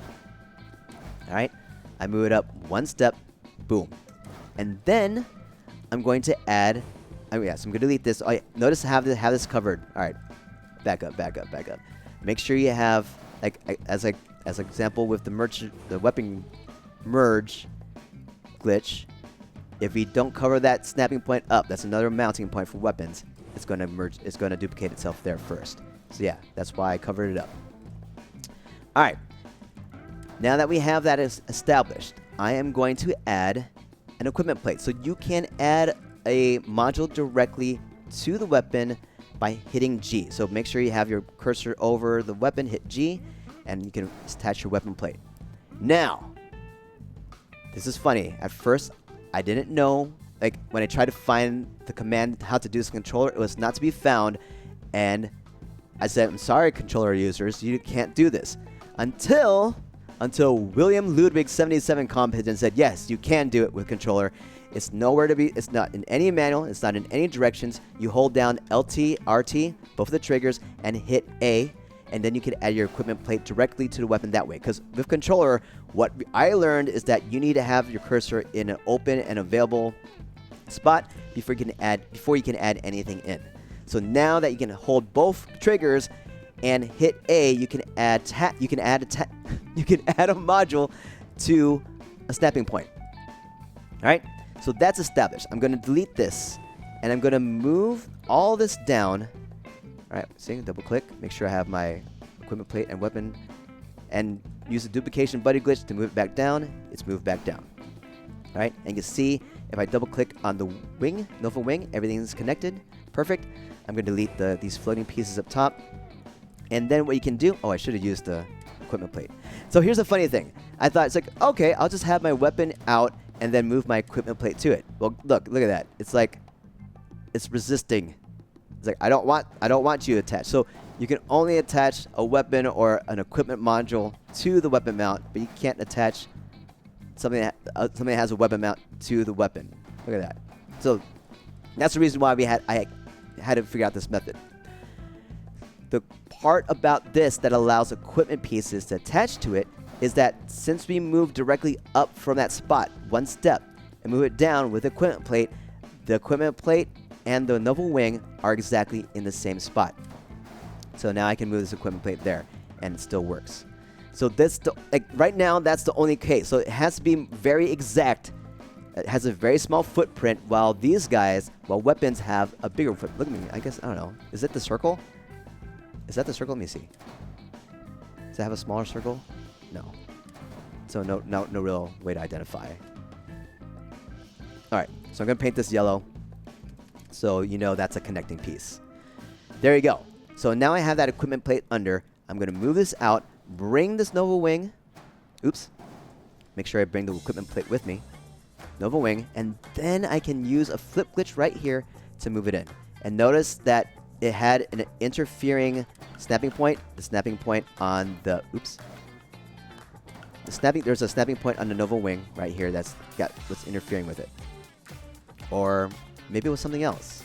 All right, I move it up one step, boom. And then I'm going to add, oh yeah, so I'm going to delete this. Oh, yeah, notice I have this covered. All right, back up. Make sure you have, like, as an example with the weapon merge glitch, if we don't cover that snapping point up, that's another mounting point for weapons, it's going to merge, it's going to duplicate itself there first. So yeah, that's why I covered it up. All right, now that we have that established, I am going to add an equipment plate. So you can add a module directly to the weapon by hitting G. So make sure you have your cursor over the weapon, hit G, and you can attach your weapon plate. Now, this is funny. At first, I didn't know, like, when I tried to find the command how to do this controller, it was not to be found, and I said, I'm sorry, controller users, you can't do this. Until William Ludwig 77 commented and said, yes, you can do it with controller. It's nowhere to be, it's not in any manual, it's not in any directions. You hold down LT, RT, both of the triggers, and hit A, and then you can add your equipment plate directly to the weapon that way. Because with controller, what I learned is that you need to have your cursor in an open and available spot before you can add anything in. So now that you can hold both triggers and hit A, you can add you can add a module to a snapping point. All right, so that's established. I'm going to delete this, and I'm going to move all this down. All right, see, double click, make sure I have my equipment plate and weapon, and use the duplication buddy glitch to move it back down. It's moved back down. All right, and you can see if I double click on the wing, Nova wing, everything's connected. Perfect. I'm going to delete these floating pieces up top. And then what you can do, oh, I should have used the equipment plate. So here's the funny thing. I thought it's like, okay, I'll just have my weapon out and then move my equipment plate to it. Well, look at that. It's like, it's resisting. It's like, I don't want you attached. So you can only attach a weapon or an equipment module to the weapon mount, but you can't attach something that has a weapon mount to the weapon. Look at that. So that's the reason why I had to figure out this method. The part about this that allows equipment pieces to attach to it is that since we move directly up from that spot one step and move it down with the equipment plate and the Nova wing are exactly in the same spot. So now I can move this equipment plate there and it still works. So this, right now, that's the only case. So it has to be very exact. It has a very small footprint, while these guys, weapons have a bigger footprint. Look at me. I guess, I don't know. Is it the circle? Is that the circle? Let me see. Does it have a smaller circle? No. So no real way to identify. All right. So I'm going to paint this yellow so you know that's a connecting piece. There you go. So now I have that equipment plate under. I'm going to move this out, bring this Nova wing. Oops. Make sure I bring the equipment plate with me. Nova wing. And then I can use a flip glitch right here to move it in. And notice that it had an interfering snapping point. The snapping point on the... Oops. There's a snapping point on the Nova wing right here that's got what's interfering with it. Or maybe it was something else.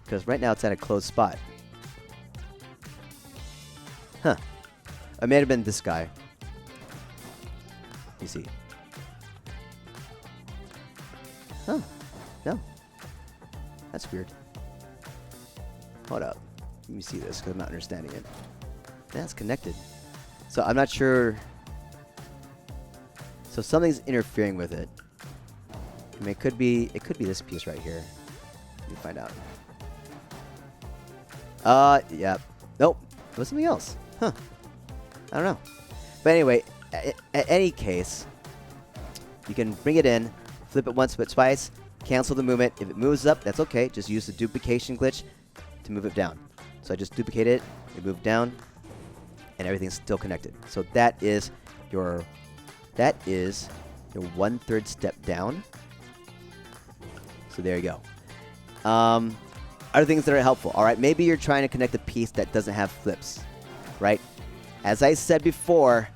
Because right now it's at a closed spot. Huh. It may have been this guy. You see. Huh. No. That's weird. Hold up. Let me see this because I'm not understanding it. That's connected. So I'm not sure. So something's interfering with it. I mean, it could be this piece right here. Let me find out. Yeah. Nope. It was something else. Huh. I don't know. But anyway, at any case, you can bring it in, flip it once, flip it twice, cancel the movement. If it moves up, that's okay. Just use the duplication glitch to move it down. So I just duplicate it, moved down, and everything's still connected. So that is your 1/3 step down. So there you go. Other things that are helpful. All right, maybe you're trying to connect a piece that doesn't have flips, right? As I said before,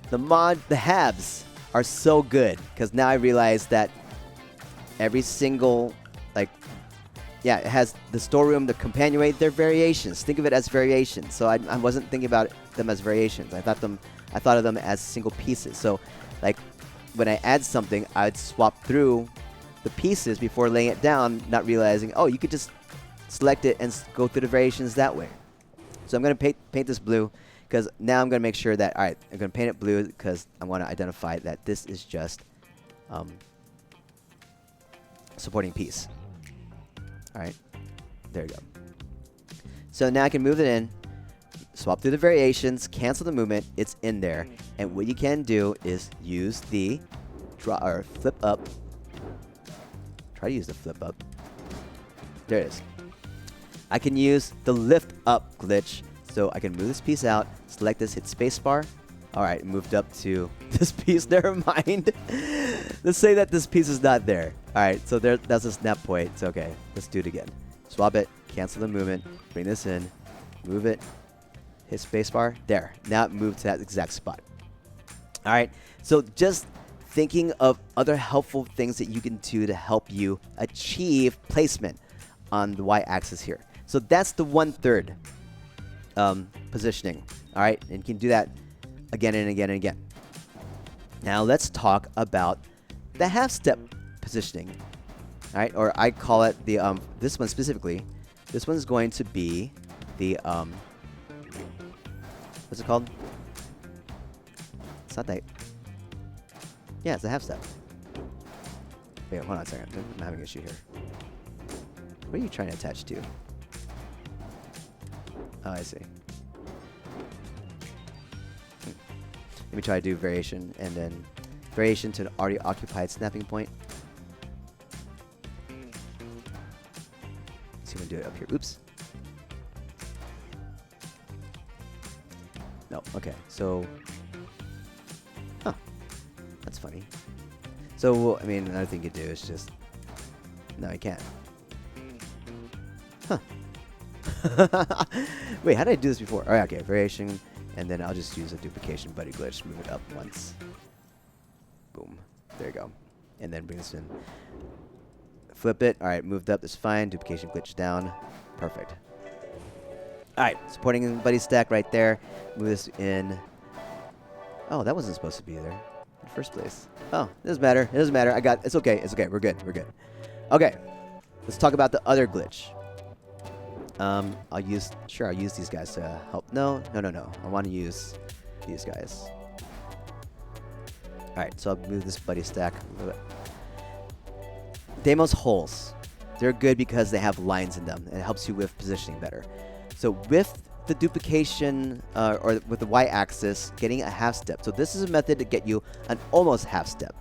the halves are so good because now I realize that every single, it has the storeroom, the companionway, they're variations. Think of it as variations. So I wasn't thinking about them as variations. I thought of them as single pieces. So, when I add something, I'd swap through the pieces before laying it down, not realizing, oh, you could just select it and go through the variations that way. So I'm going to paint this blue because now I'm going to make sure that, all right, I'm going to paint it blue because I want to identify that this is just supporting piece. All right, there you go. So now I can move it in, swap through the variations, cancel the movement, it's in there. And what you can do is use the flip up. Try to use the flip up. There it is. I can use the lift up glitch. So I can move this piece out, select this, hit spacebar. All right, moved up to this piece. Never mind. Let's say that this piece is not there. All right, so that's a snap point. It's okay. Let's do it again. Swap it, cancel the movement, bring this in, move it, hit spacebar. There. Now it moved to that exact spot. All right, so just thinking of other helpful things that you can do to help you achieve placement on the y-axis here. So that's the 1/3 positioning. All right, and you can do that again and again and again. Now let's talk about the half-step positioning. All right, or I call it the this one specifically, This one's going to be the, what's it called? It's not that. Yeah, it's a half step. Wait, hold on a second. I'm having an issue here. What are you trying to attach to? Oh, I see. Let me try to do variation and then variation to an already occupied snapping point. Let's see if we can do it up here. Oops. No, okay. So, huh. That's funny. So, I mean, another thing you could do is just, no, you can't. Huh. Wait, how did I do this before? Alright, okay, variation, and then I'll just use a duplication buddy glitch, move it up once. Boom. There you go. And then bring this in. Flip it. Alright, moved up, that's fine. Duplication glitch down. Perfect. Alright, supporting buddy stack right there. Move this in. Oh, that wasn't supposed to be there in the first place. Oh, it doesn't matter. It doesn't matter. It's okay. It's okay. We're good. We're good. Okay. Let's talk about the other glitch. I'll use these guys to help. No. I want to use these guys. Alright, so I'll move this buddy stack a little bit. Deimos holes. They're good because they have lines in them, and it helps you with positioning better. So with the duplication, or with the y-axis, getting a half step. So this is a method to get you an almost half step.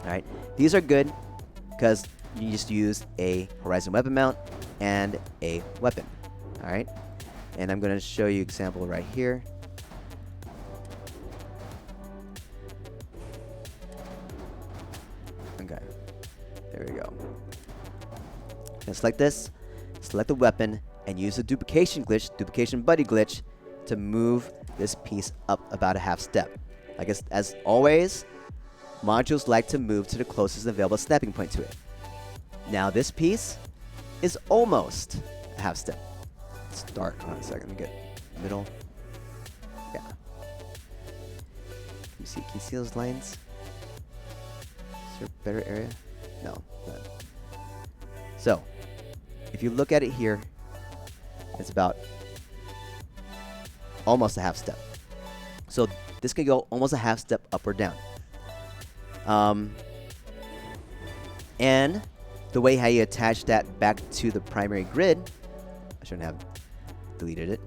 Alright, these are good because you just use a horizon weapon mount and a weapon. Alright, and I'm going to show you example right here. Okay, there we go. And select this, select the weapon, and use the duplication glitch, duplication buddy glitch, to move this piece up about a half step. I guess, as always, modules like to move to the closest available snapping point to it. Now this piece is almost a half step. Let's start. Hold on a second. Let me get middle. Yeah. Can you see those lines? Is there a better area? No. Not. So, if you look at it here, it's about almost a half step. So this can go almost a half step up or down. And the way how you attach that back to the primary grid, I shouldn't have deleted it.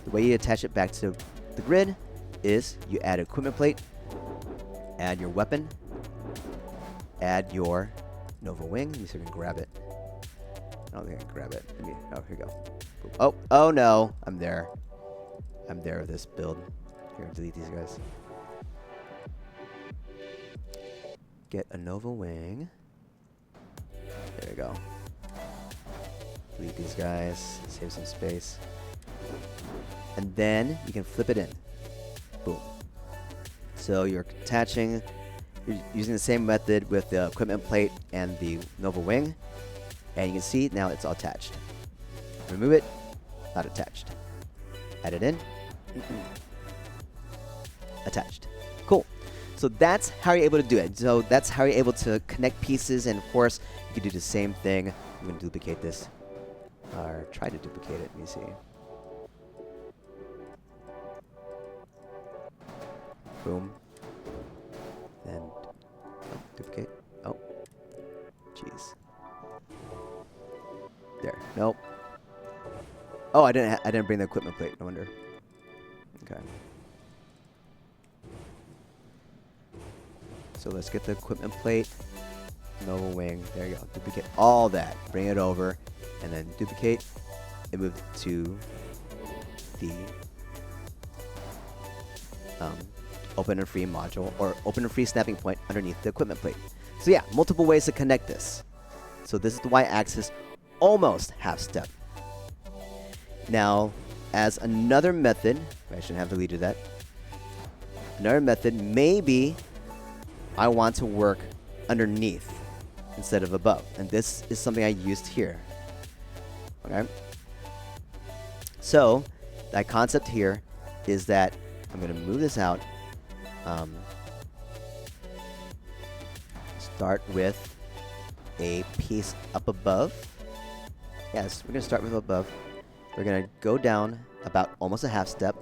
The way you attach it back to the grid is you add equipment plate, add your weapon, add your Nova wing. Let me see if I can grab it. I don't think I can grab it. Oh, here we go. Oh no, I'm there. I'm there with this build. Here, delete these guys. Get a Nova wing. There we go. Delete these guys. Save some space. And then you can flip it in. Boom. So you're attaching, you're using the same method with the equipment plate and the Nova wing. And you can see now it's all attached. Remove it, not attached. Add it in. Attached. Cool. So that's how you're able to do it. So that's how you're able to connect pieces, and of course you can do the same thing. I'm going to duplicate this, or try to duplicate it. Let me see. Boom. Then duplicate. Oh, jeez. There. Nope. Oh, I didn't bring the equipment plate. No wonder. Okay. So let's get the equipment plate, Nova wing. There you go. Duplicate all that. Bring it over, and then duplicate and move to the open and free module, or open and free snapping point underneath the equipment plate. So yeah, multiple ways to connect this. So this is the y-axis, almost half step. Now, as another method, I shouldn't have deleted that. Another method, maybe I want to work underneath instead of above. And this is something I used here. Okay? So, that concept here is that I'm going to move this out. Start with a piece up above. Yes, we're going to start with above. We're going to go down about almost a half step.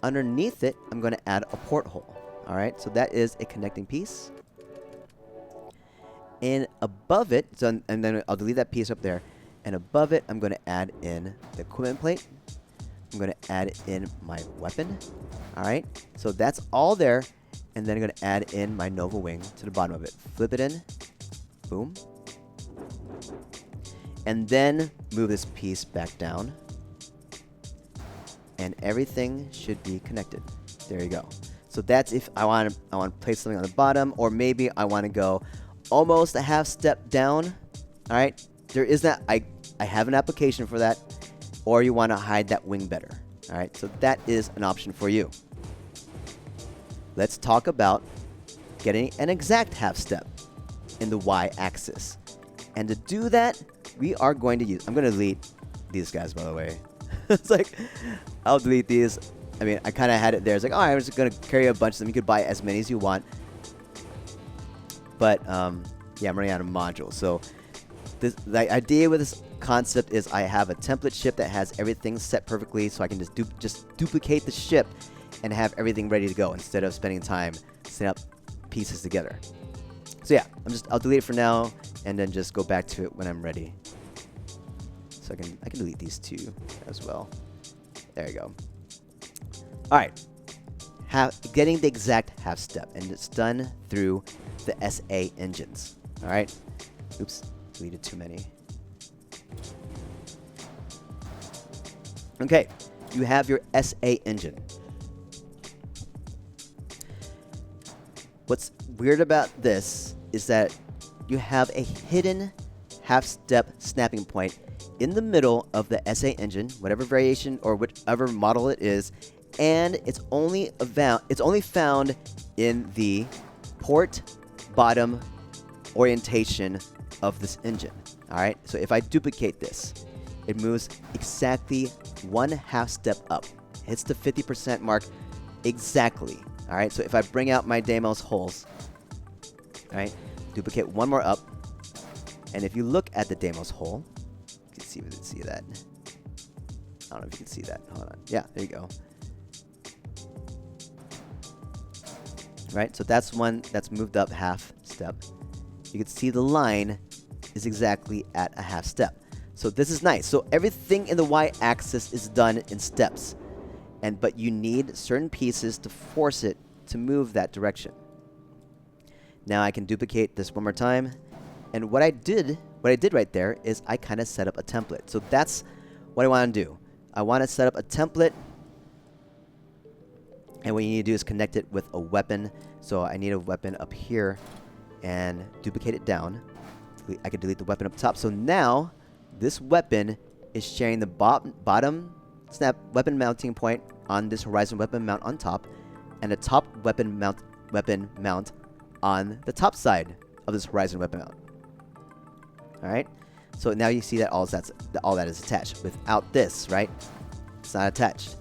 Underneath it, I'm going to add a porthole. All right, so that is a connecting piece. And above it, and then I'll delete that piece up there. And above it, I'm going to add in the equipment plate. I'm going to add in my weapon. All right, so that's all there. And then I'm going to add in my Nova Wing to the bottom of it. Flip it in. Boom. And then move this piece back down. And everything should be connected. There you go. So that's if I want to place something on the bottom, or maybe I want to go almost a half step down. All right, there is that. I have an application for that, or you want to hide that wing better. All right, so that is an option for you. Let's talk about getting an exact half step in the y-axis. And to do that, we are going to use, I'm going to delete these guys, by the way. It's like, I'll delete these. I mean, I kind of had it there. It's like, oh, I'm just going to carry a bunch of them. You could buy as many as you want. But, yeah, I'm running out of modules. So, the idea with this concept is I have a template ship that has everything set perfectly, so I can just duplicate the ship and have everything ready to go instead of spending time setting up pieces together. So yeah, I'll delete it for now and then just go back to it when I'm ready. So I can delete these two as well. There you go. All right, getting the exact half step, and it's done through the SA engines. All right. Oops, deleted too many. Okay, you have your SA engine. What's weird about this is that you have a hidden half-step snapping point in the middle of the SA engine, whatever variation or whichever model it is, and it's only found in the port bottom orientation of this engine. All right, so if I duplicate this, it moves exactly one half step up, hits the 50% mark exactly. All right, so if I bring out my Deimos holes, all right, duplicate one more up, and if you look at the Deimos hole, you can see that. I don't know if you can see that. Hold on. Yeah, there you go. Right, so that's one that's moved up half step. You can see the line is exactly at a half step. So this is nice. So everything in the y-axis is done in steps. But you need certain pieces to force it to move that direction. Now I can duplicate this one more time. And what I did right there is I kind of set up a template. So that's what I want to do. I want to set up a template. And what you need to do is connect it with a weapon. So I need a weapon up here and duplicate it down. I can delete the weapon up top. So now this weapon is sharing the bottom snap weapon mounting point on this horizon weapon mount on top, and the top weapon mount on the top side of this horizon weapon mount. All right, so now you see that all that is attached. Without this, right, it's not attached.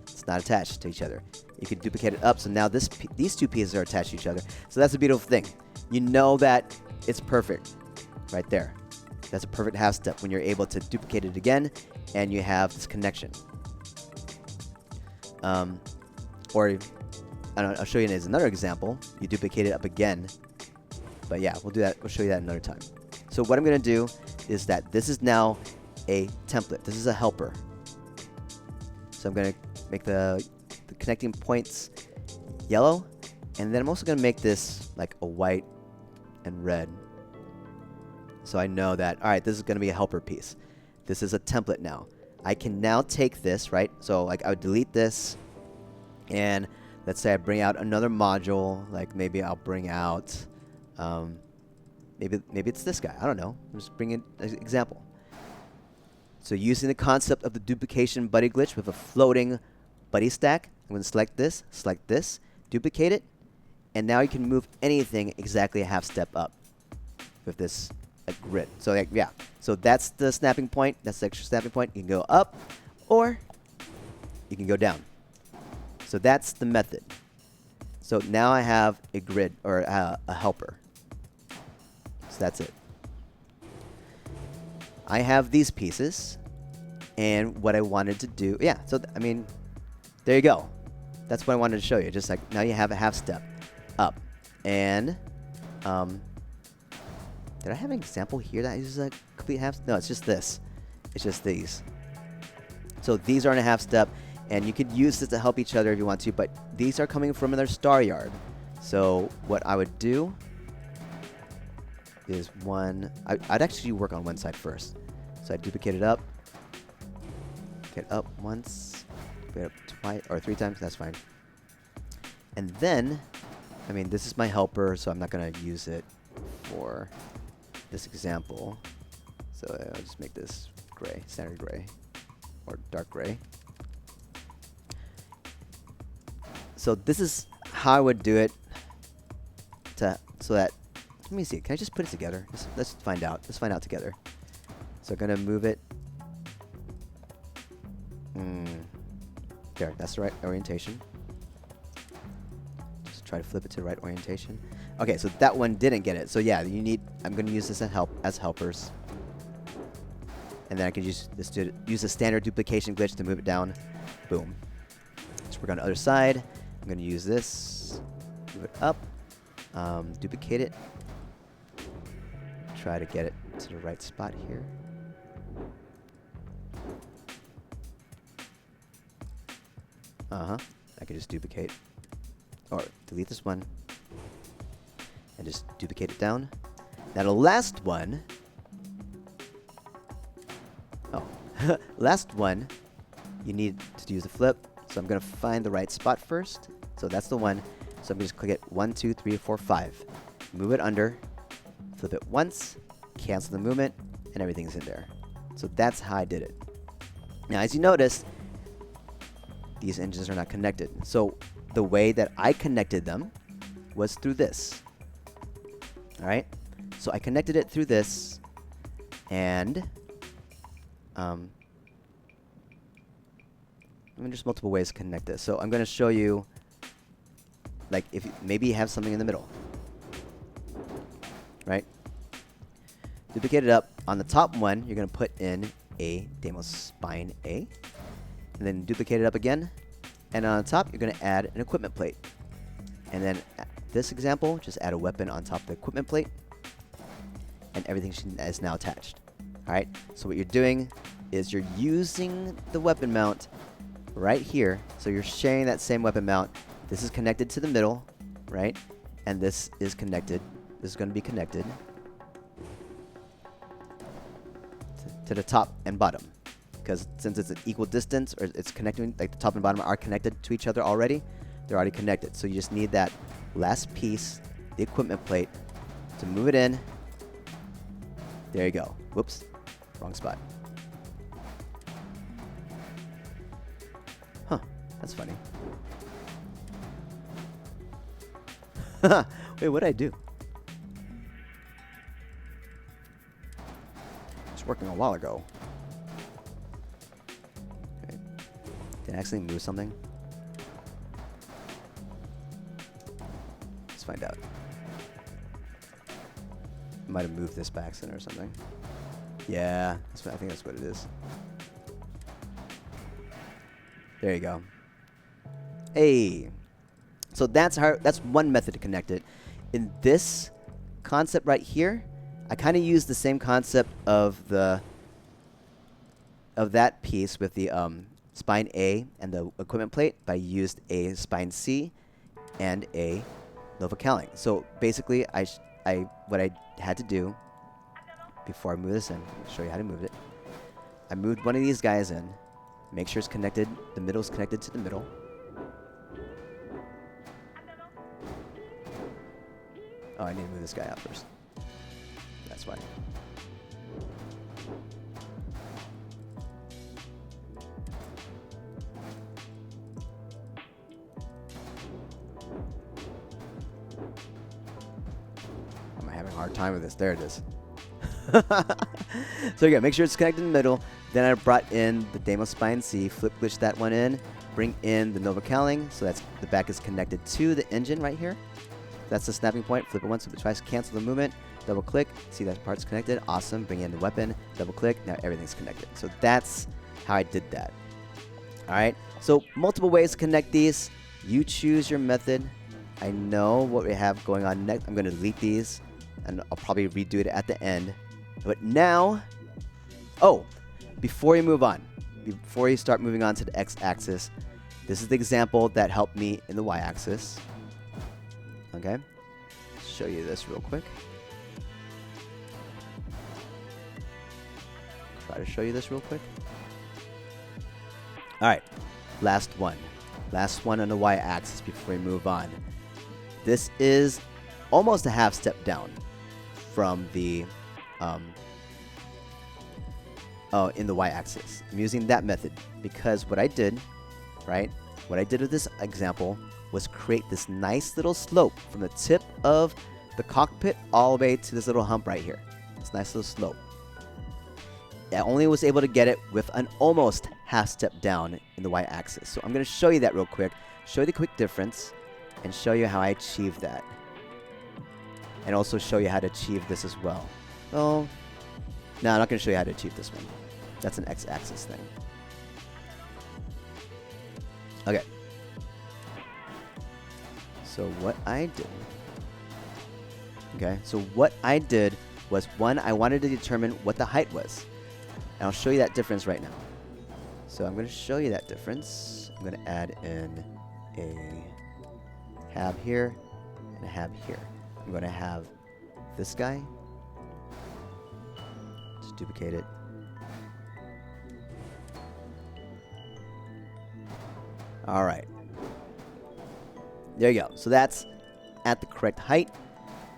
It's not attached to each other. You can duplicate it up, so now these two pieces are attached to each other. So that's a beautiful thing. You know that it's perfect right there. That's a perfect half step when you're able to duplicate it again and you have this connection. Or I don't know, I'll show you as another example. You duplicate it up again. But yeah, we'll do that. We'll show you that another time. So what I'm going to do is that this is now a template. This is a helper. So I'm going to make the connecting points yellow. And then I'm also going to make this like a white and red. So I know that, all right, this is going to be a helper piece. This is a template now. I can now take this, right? So like I would delete this, and let's say I bring out another module. Like maybe I'll bring out, maybe it's this guy. I don't know. I'm just bringing an example. So using the concept of the duplication buddy glitch with a floating buddy stack, I'm going to select this, duplicate it, and now you can move anything exactly a half step up with this grid. So like, yeah, so that's the snapping point. That's the extra snapping point. You can go up or you can go down. So that's the method. So now I have a grid or a helper. So that's it. I have these pieces, and what I wanted to do, yeah, so I mean, there you go. That's what I wanted to show you. Just like now you have a half step up. And did I have an example here that uses a complete half? No, it's just this. It's just these. So these are in a half step, and you could use this to help each other if you want to, but these are coming from their star yard. So what I would do is I'd actually work on one side first. So I'd duplicate it up, get up once, get up twice or 3 times, that's fine. And then, I mean, this is my helper, so I'm not gonna use it for this example. So I'll just make this gray, standard gray, or dark gray. So this is how I would do it so that, let me see, can I just put it together? Let's find out. Let's find out together. So I'm gonna move it. There, that's the right orientation. Just try to flip it to the right orientation. Okay, so that one didn't get it. So yeah, I'm gonna use this as helpers. And then I can use this to use a standard duplication glitch to move it down. Boom. Let's work on the other side. I'm gonna use this, move it up, duplicate it, try to get it to the right spot here. I could just duplicate or delete this one and just duplicate it down. Now the last one, last one, you need to use the flip. So I'm gonna find the right spot first. So that's the one. So I'm gonna just click it 1, 2, 3, 4, 5. Move it under, flip it once, cancel the movement, and everything's in there. So that's how I did it. Now, as you notice, these engines are not connected. So the way that I connected them was through this. All right. So I connected it through this, and I mean, there's multiple ways to connect this. So I'm going to show you, like, if maybe you have something in the middle, right? Duplicate it up. On the top one, you're going to put in a demo spine A, and then duplicate it up again. And on the top, you're going to add an equipment plate. And then this example, just add a weapon on top of the equipment plate, and everything is now attached. All right. So what you're doing is you're using the weapon mount right here. So you're sharing that same weapon mount. This is connected to the middle, right? And this is connected. This is going to be connected to the top and bottom. Because since it's an equal distance, or it's connecting, like the top and bottom are connected to each other already, they're already connected. So you just need that last piece, the equipment plate, to move it in. There you go. Whoops, wrong spot. Huh, that's funny. Wait, what did I do? It's working a while ago. Okay. Did I actually move something? Let's find out. I might have moved this by accident or something. Yeah, I think that's what it is. There you go. Hey. So that's one method to connect it. In this concept right here, I kind of used the same concept of that piece with the spine A and the equipment plate, but I used a spine C and a Nova Cowling. So basically, what I had to do before I move this in, I'll show you how to move it. I moved one of these guys in, make sure it's connected, the middle is connected to the middle. Oh, I need to move this guy out first. That's why. I'm having a hard time with this. There it is. So yeah, make sure it's connected in the middle. Then I brought in the Demo Spine C, flip glitch that one in, bring in the Nova Cowling, so that's the back is connected to the engine right here. That's the snapping point. Flip it once, flip it twice, cancel the movement. double click, see that part's connected, awesome, bring in the weapon, double click, now everything's connected. So that's how I did that. Alright, so multiple ways to connect these. You choose your method. I know what we have going on next. I'm going to delete these, and I'll probably redo it at the end. But now, oh, before you move on, before you start moving on to the x-axis, this is the example that helped me in the y-axis. Okay, show you this real quick. Try to show you this real quick. All right, last one on the y-axis before we move on. This is almost a half step down from the in the y-axis. I'm using that method because what I did, right? What I did with this example was create this nice little slope from the tip of the cockpit all the way to this little hump right here. This nice little slope. I only was able to get it with an almost half step down in the y-axis. So I'm going to show you that real quick, show you the quick difference, and show you how I achieved that. And also show you how to achieve this as well. Oh, no, I'm not going to show you how to achieve this one. That's an x-axis thing. Okay. So what I did was, one, I wanted to determine what the height was. And I'll show you that difference right now. So I'm going to show you that difference. I'm going to add in a hab here and a hab here. I'm going to have this guy. Just duplicate it. All right. There you go. So that's at the correct height.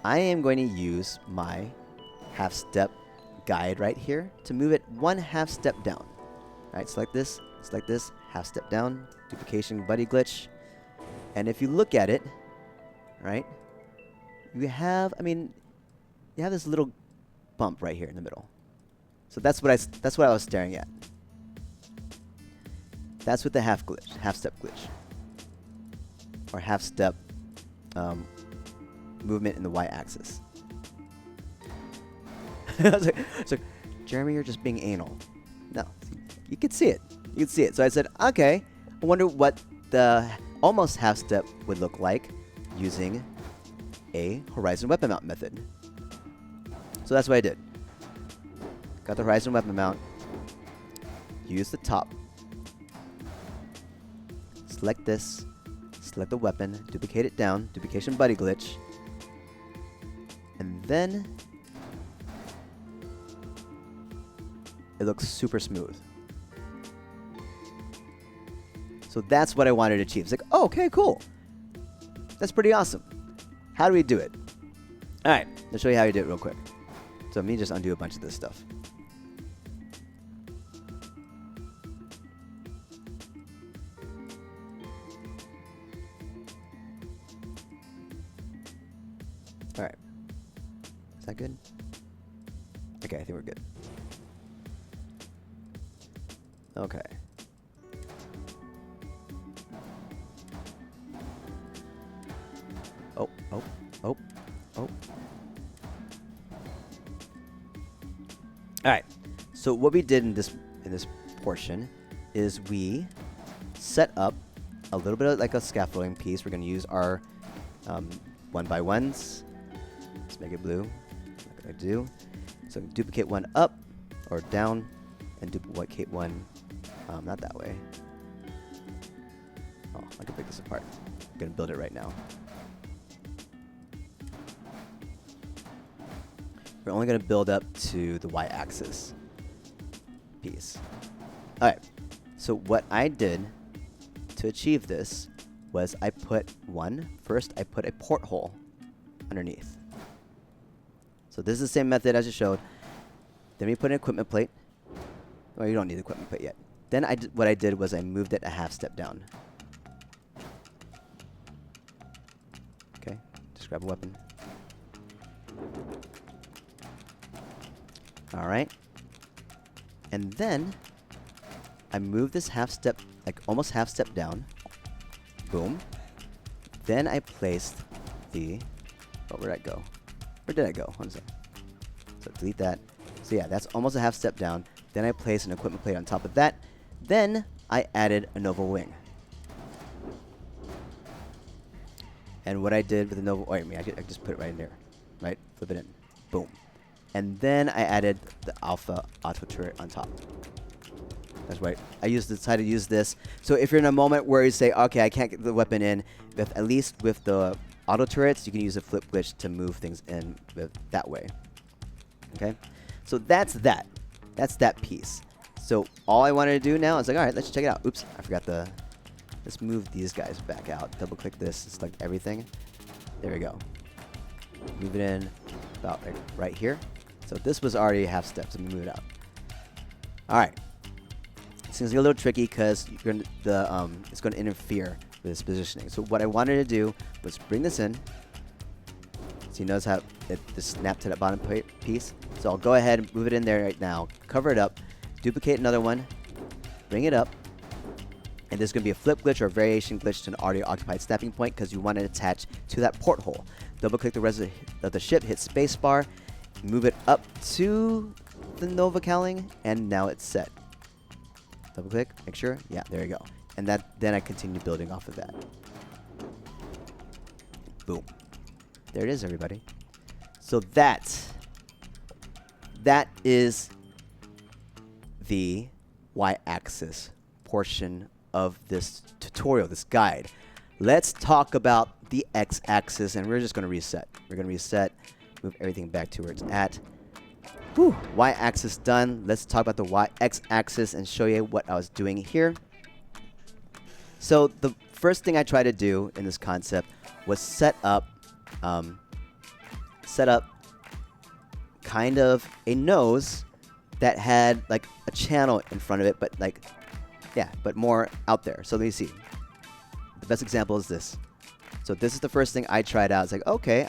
I am going to use my half step guide right here to move it one half step down. All right, select this, half step down, duplication buddy glitch. And if you look at it, right, you have, you have this little bump right here in the middle. So that's what I was staring at. That's with the half step glitch, or half step movement in the y-axis. So, Jeremy, you're just being anal. No, you can see it. You can see it. So I said, okay, I wonder what the almost half step would look like using a horizon weapon mount method. So that's what I did. Got the horizon weapon mount. Use the top. Select this. Select the weapon. Duplicate it down. Duplication buddy glitch. And then it looks super smooth. So that's what I wanted to achieve. It's like, oh, okay, cool. That's pretty awesome. How do we do it? All right, let's show you how you do it real quick. So let me just undo a bunch of this stuff. All right. Is that good? Okay, I think we're good. Okay. Oh. All right. So what we did in this portion is we set up a little bit of like a scaffolding piece. We're going to use our 1x1s. Let's make it blue. What can I do? So duplicate one up or down, and duplicate one not that way. Oh, I can break this apart. I'm going to build it right now. We're only going to build up to the y-axis piece. All right. So what I did to achieve this was I put first I put a porthole underneath. So this is the same method as I showed. Then we put an equipment plate. Well, you don't need the equipment plate yet. Then what I did was I moved it a half step down. Okay, just grab a weapon. All right. And then I moved this half step, like almost half step down. Boom. Then I placed the, oh, where'd I go? Where did I go? One second. So delete that. So yeah, that's almost a half step down. Then I placed an equipment plate on top of that. Then I added a Nova wing. And what I did with the Nova, oh, I mean, I just put it right in there, right? Flip it in, boom. And then I added the Alpha auto turret on top. That's right. I decided to use this. So if you're in a moment where you say, okay, I can't get the weapon in, at least with the auto turrets, you can use a flip glitch to move things in that way. Okay? So that's that. That's that piece. So all I wanted to do now is like, all right, let's check it out. Oops, I forgot let's move these guys back out. Double click this, select everything. There we go. Move it in about like right here. So this was already half step, so we move it out. All right. It's going to get a little tricky because it's going to interfere with this positioning. So what I wanted to do was bring this in. So you notice how it just snapped to that bottom piece. So I'll go ahead and move it in there right now. Cover it up. Duplicate another one. Bring it up. And there's going to be a flip glitch or a variation glitch to an already occupied snapping point because you want it attached to that porthole. Double click the rest of the ship, hit spacebar, move it up to the Nova cowling, and now it's set. Double click, make sure. Yeah, there you go. And then I continue building off of that. Boom. There it is, everybody. So that is the y-axis portion of this tutorial, this guide. Let's talk about the x-axis, and we're just going to reset. We're going to reset, move everything back to where it's at. Whew, y-axis done. Let's talk about the x-axis and show you what I was doing here. So the first thing I tried to do in this concept was set up kind of a nose that had like a channel in front of it, but like, yeah, but more out there. So let me see. The best example is this. So this is the first thing I tried out. It's like, okay,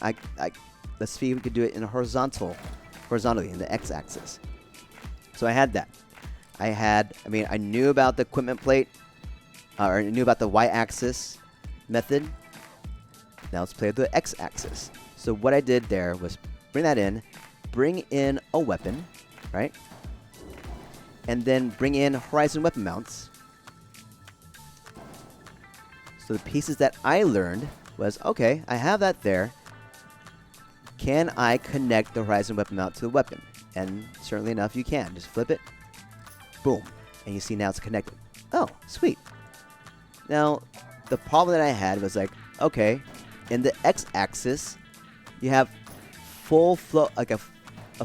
let's see if we could do it in a horizontally in the x-axis. So I had that. I knew about the equipment plate, or I knew about the y-axis method. Now let's play with the x-axis. So what I did there was bring that in, bring in a weapon, right? And then bring in horizon weapon mounts. So the pieces that I learned was, okay, I have that there. Can I connect the horizon weapon mount to the weapon? And certainly enough, you can. Just flip it. Boom. And you see now it's connected. Oh, sweet. Now, the problem that I had was like, okay, in the x-axis, you have full flow, like a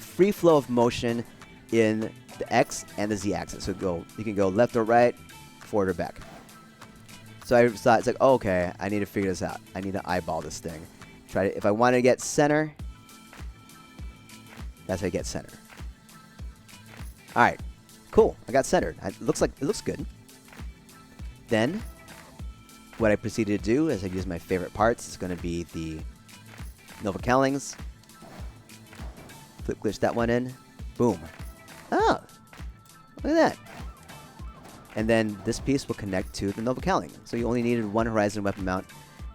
free flow of motion in the x and the z-axis. So you can go left or right, forward or back. So I thought, it's like, oh, okay, I need to figure this out. I need to eyeball this thing. If I want to get center, that's how you get center. All right, cool. I got centered. It looks good. Then, what I proceeded to do is I use my favorite parts. It's going to be the Nova cowlings. Flip glitch that one in. Boom. Oh, look at that. And then this piece will connect to the Nova cowling. So you only needed one horizon weapon mount.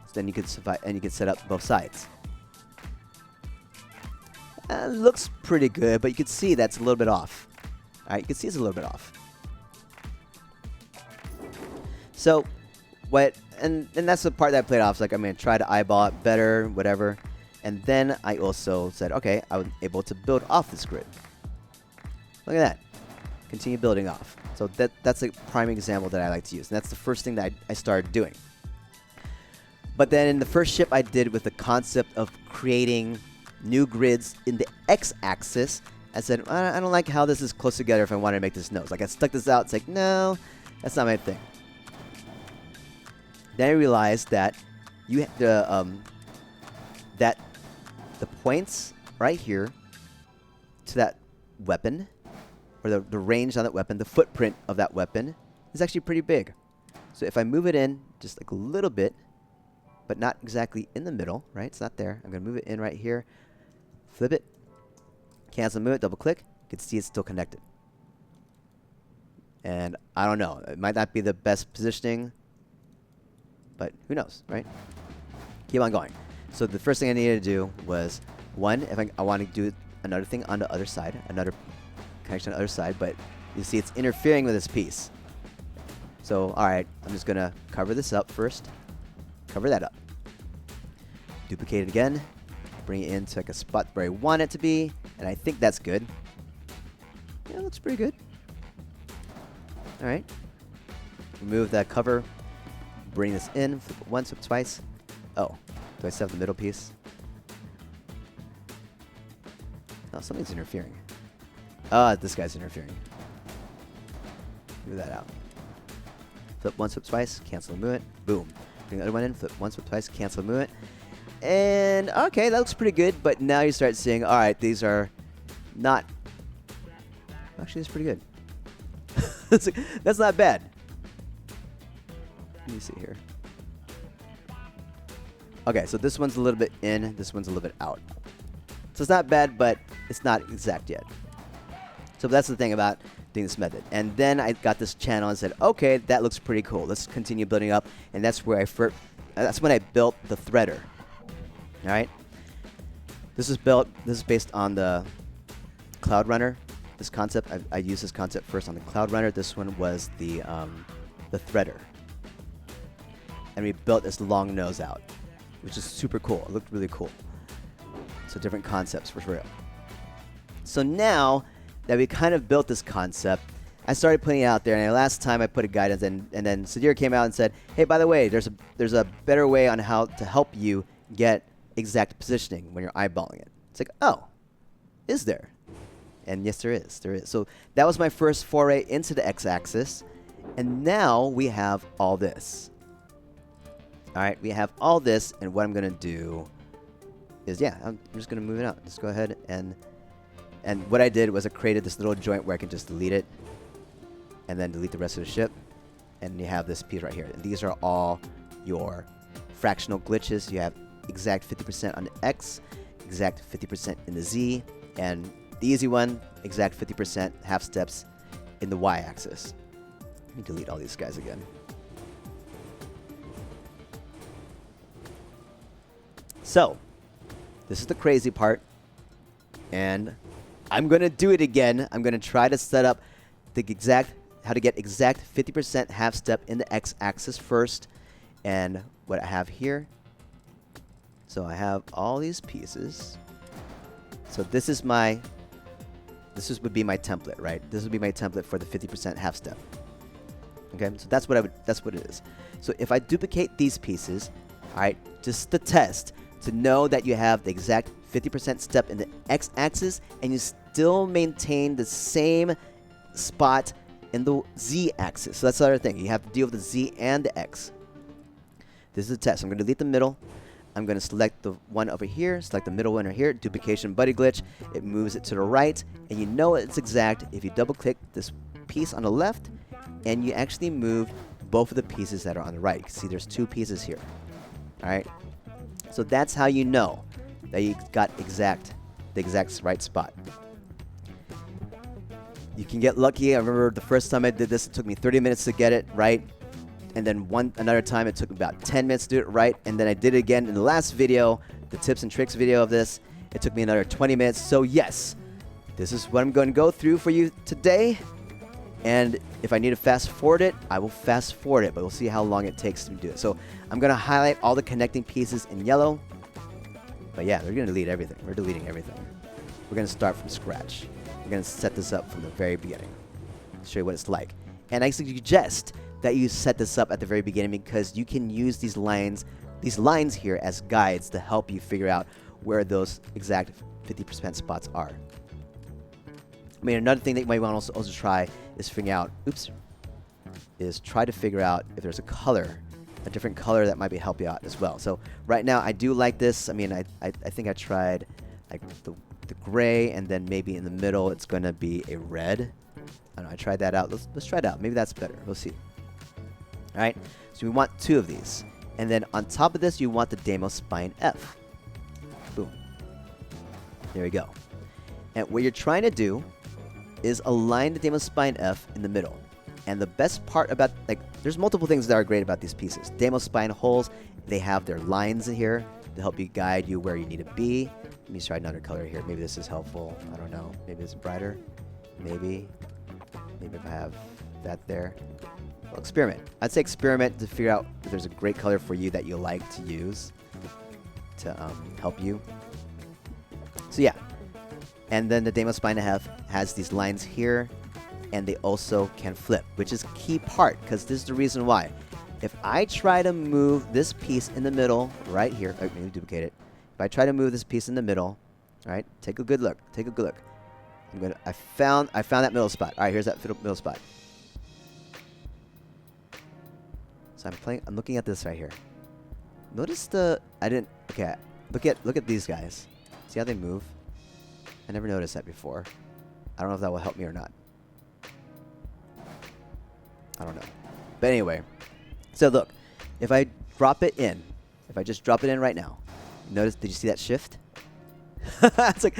So then you could set up both sides. Looks pretty good, but you can see that's a little bit off. All right, you can see it's a little bit off. So and that's the part that I played off. So like, I'm going to try to eyeball it better, whatever. And then I also said, okay, I was able to build off this grid. Look at that. Continue building off. So that's a prime example that I like to use. And that's the first thing that I started doing. But then in the first ship I did with the concept of creating new grids in the x-axis, I said, I don't like how this is close together if I wanted to make this nose. Like I stuck this out. It's like, no, that's not my thing. Then I realized that that the points right here to that weapon, or the range on that weapon, the footprint of that weapon is actually pretty big. So if I move it in just like a little bit, but not exactly in the middle, right? It's not there. I'm going to move it in right here. Flip it. Cancel move it. Double click. You can see it's still connected. And I don't know. It might not be the best positioning, but who knows, right? Keep on going. So the first thing I needed to do was, one, if I want to do another thing on the other side, another connection on the other side, but you see it's interfering with this piece. So, alright, I'm just gonna cover this up first. Cover that up. Duplicate it again. Bring it into like a spot where I want it to be, and I think that's good. Yeah, it looks pretty good. Alright. Remove that cover. Bring this in. Flip it once, flip it twice. Oh, do I still have the middle piece? Oh, something's interfering. This guy's interfering. Move that out. Flip once, flip twice, cancel and move it. Boom. Bring the other one in, flip once, flip twice, cancel and move it. And, okay, that looks pretty good, but now you start seeing, alright, these are not... Actually, it's pretty good. That's not bad. Let me see here. Okay, so this one's a little bit in, this one's a little bit out. So it's not bad, but it's not exact yet. So that's the thing about doing this method. And then I got this channel and said, okay, that looks pretty cool. Let's continue building up. And that's where that's when I built the threader. All right. This is based on the Cloud Runner. This concept, I used this concept first on the Cloud Runner. This one was the threader. And we built this long nose out, which is super cool. It looked really cool. So different concepts for real. So now that we kind of built this concept, I started putting it out there. And last time I put a guidance, and then Sadir came out and said, "Hey, by the way, there's a better way on how to help you get exact positioning when you're eyeballing it." It's like, oh, is there? And yes, there is. There is. So that was my first foray into the x-axis, and now we have all this. All right, we have all this, and what I'm gonna do is, yeah, I'm just gonna move it out. Just go ahead and what I did was I created this little joint where I can just delete it, and then delete the rest of the ship, and you have this piece right here. And these are all your fractional glitches. You have exact 50% on the X, exact 50% in the Z, and the easy one, exact 50% half steps in the Y-axis. Let me delete all these guys again. So, this is the crazy part, and I'm going to do it again. I'm going to try to set up how to get exact 50% half step in the X-axis first, and what I have here. So I have all these pieces. So this would be my template, right? This would be my template for the 50% half step. Okay, so that's what it is. So if I duplicate these pieces, all right, just to test, to know that you have the exact 50% step in the X-axis and you still maintain the same spot in the Z-axis. So that's the other thing. You have to deal with the Z and the X. This is a test. I'm going to delete the middle. I'm going to select the one over here, select the middle one over here, duplication buddy glitch. It moves it to the right, and you know it's exact if you double-click this piece on the left, and you actually move both of the pieces that are on the right. You can see there's two pieces here. All right? So that's how you know that you got the exact right spot. You can get lucky. I remember the first time I did this, it took me 30 minutes to get it right. And then another time it took me about 10 minutes to do it right. And then I did it again in the last video, the tips and tricks video of this. It took me another 20 minutes. So yes, this is what I'm going to go through for you today. And if I need to fast forward it, I will fast forward it, but we'll see how long it takes to do it. So I'm going to highlight all the connecting pieces in yellow. But yeah, we're going to delete everything. We're deleting everything. We're going to start from scratch. We're going to set this up from the very beginning. Show you what it's like. And I suggest that you set this up at the very beginning because you can use these lines here as guides to help you figure out where those exact 50% spots are. I mean, another thing that you might want to also try is try to figure out if there's a different color that might help you out as well. So right now I do like this. I mean, I think I tried like the gray, and then maybe in the middle it's going to be a red. I don't know, I tried that out. Let's try it out. Maybe that's better. We'll see. All right, so we want two of these. And then on top of this, you want the Demo Spine F. Boom. There we go. And what you're trying to do is align the Demo Spine F in the middle. And the best part about, there's multiple things that are great about these pieces. Demo Spine holes, they have their lines in here to help you guide you where you need to be. Let me try another color here. Maybe this is helpful. I don't know. Maybe it's brighter. Maybe if I have that there. Well, experiment. I'd say experiment to figure out if there's a great color for you that you like to use to help you. So yeah. And then the Deimos spine has these lines here, and they also can flip, which is key part, because this is the reason why. If I try to move this piece in the middle, right here, let me duplicate it. If I try to move this piece in the middle, all right, take a good look. Take a good look. I found that middle spot. All right, here's that middle spot. So I'm looking at this right here. Notice okay, look at these guys. See how they move? I never noticed that before. I don't know if that will help me or not. I don't know. But anyway, so look, if I drop it in, if I just drop it in right now, notice, did you see that shift? It's like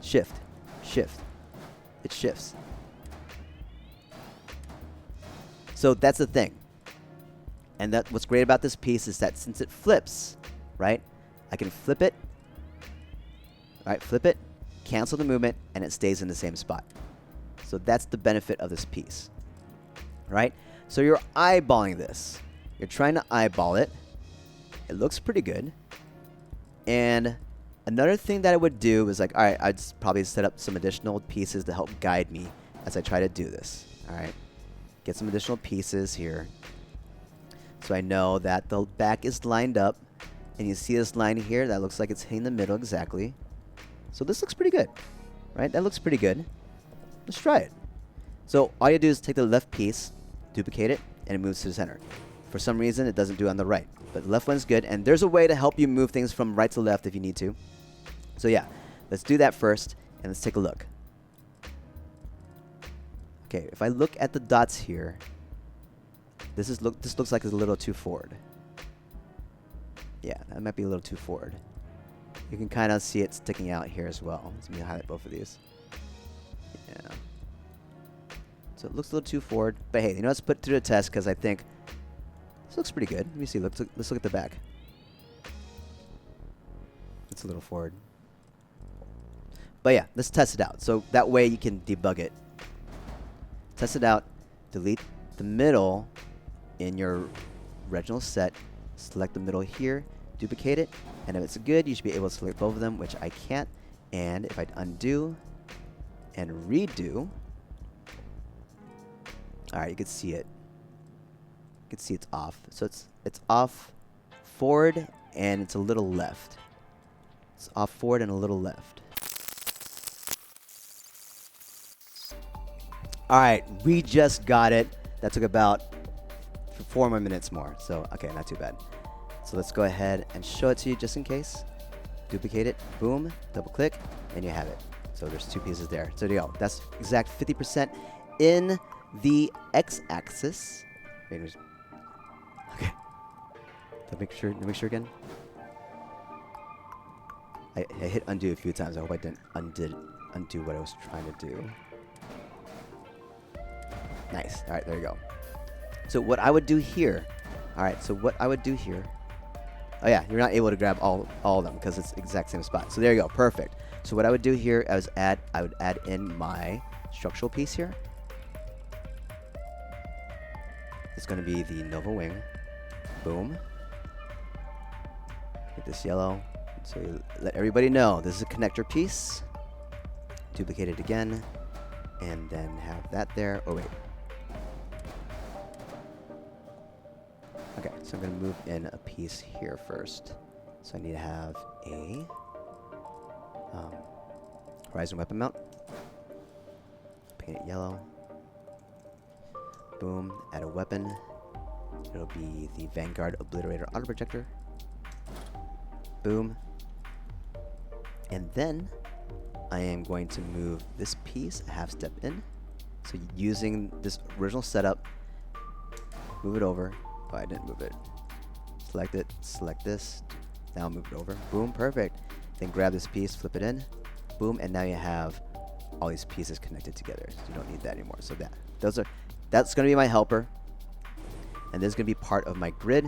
shift. It shifts. So that's the thing. And what's great about this piece is that since it flips, right, I can flip it, right, flip it, cancel the movement, and it stays in the same spot. So that's the benefit of this piece, right? So you're eyeballing this. You're trying to eyeball it. It looks pretty good. And another thing that I would do is like, all right, I'd probably set up some additional pieces to help guide me as I try to do this. All right, get some additional pieces here. So I know that the back is lined up, and you see this line here that looks like it's hitting the middle exactly. So this looks pretty good, right? That looks pretty good. Let's try it. So all you do is take the left piece, duplicate it, and it moves to the center. For some reason, it doesn't do it on the right, but the left one's good, and there's a way to help you move things from right to left if you need to. So yeah, let's do that first, and let's take a look. Okay, if I look at the dots here, this looks like it's a little too forward. Yeah, that might be a little too forward. You can kind of see it sticking out here as well. Let me highlight both of these. Yeah. So it looks a little too forward, but hey, let's put it to the test because I think this looks pretty good. Let me see. Let's look at the back. It's a little forward. But yeah, let's test it out. So that way you can debug it. Test it out. Delete the middle in your original set. Select the middle here. Duplicate it. And if it's good, you should be able to select both of them, which I can't. And if I undo and redo, all right, you can see it. You can see it's off. So it's off forward and it's a little left. It's off forward and a little left. All right, we just got it. That took about 4 more minutes more. So, okay, not too bad. So let's go ahead and show it to you just in case. Duplicate it, boom, double click, and you have it. So there's 2 pieces there. So there you go. That's exact 50% in the x-axis. Okay. Make sure again. I hit undo a few times. I hope I didn't undo what I was trying to do. Nice. All right, there you go. So what I would do here. All right, so what I would do here. Oh yeah, you're not able to grab all of them because it's the exact same spot. So there you go, perfect. So what I would do here is I would add in my structural piece here. It's going to be the Nova wing. Boom. Get this yellow. So you let everybody know this is a connector piece. Duplicate it again, and then have that there. Oh wait. Okay, so I'm going to move in a piece here first. So I need to have a horizon weapon mount. Paint it yellow. Boom, add a weapon. It'll be the Vanguard Obliterator Auto Projector. Boom. And then I am going to move this piece a half step in. So using this original setup, move it over. Oh, I didn't move it. Select it, select this. Now move it over. Boom, perfect. Then grab this piece, flip it in. Boom, and now you have all these pieces connected together. So you don't need that anymore. So that's going to be my helper. And this is going to be part of my grid.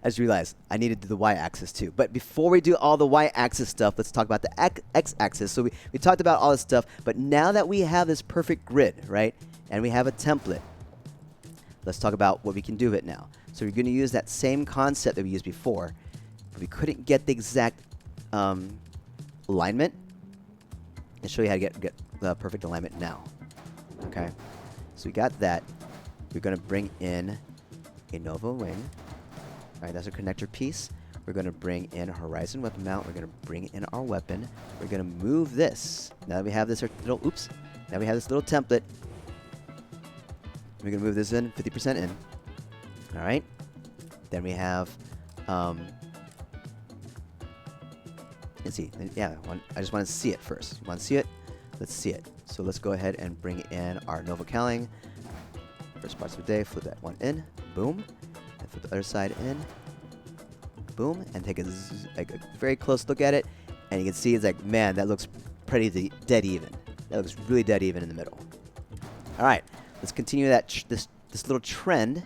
I just realized I needed to do the y-axis too. But before we do all the y-axis stuff, let's talk about the x-axis. So we talked about all this stuff, but now that we have this perfect grid, right, and we have a template, let's talk about what we can do with it now. So we're going to use that same concept that we used before, but we couldn't get the exact alignment. I'll show you how to get the perfect alignment now. Okay, so we got that. We're going to bring in a Nova wing. All right, that's a connector piece. We're going to bring in a horizon weapon mount. We're going to bring in our weapon. We're going to move this. Now that we have this little, now we have this little template. We're going to move this in, 50% in. All right. Then we have, let's see. Yeah, I just want to see it first. You want to see it? Let's see it. So let's go ahead and bring in our Nova Cowling. First parts of the day, flip that one in. Boom. And flip the other side in. Boom. And take a very close look at it. And you can see it's like, man, that looks pretty dead even. That looks really dead even in the middle. All right. Let's continue that this little trend.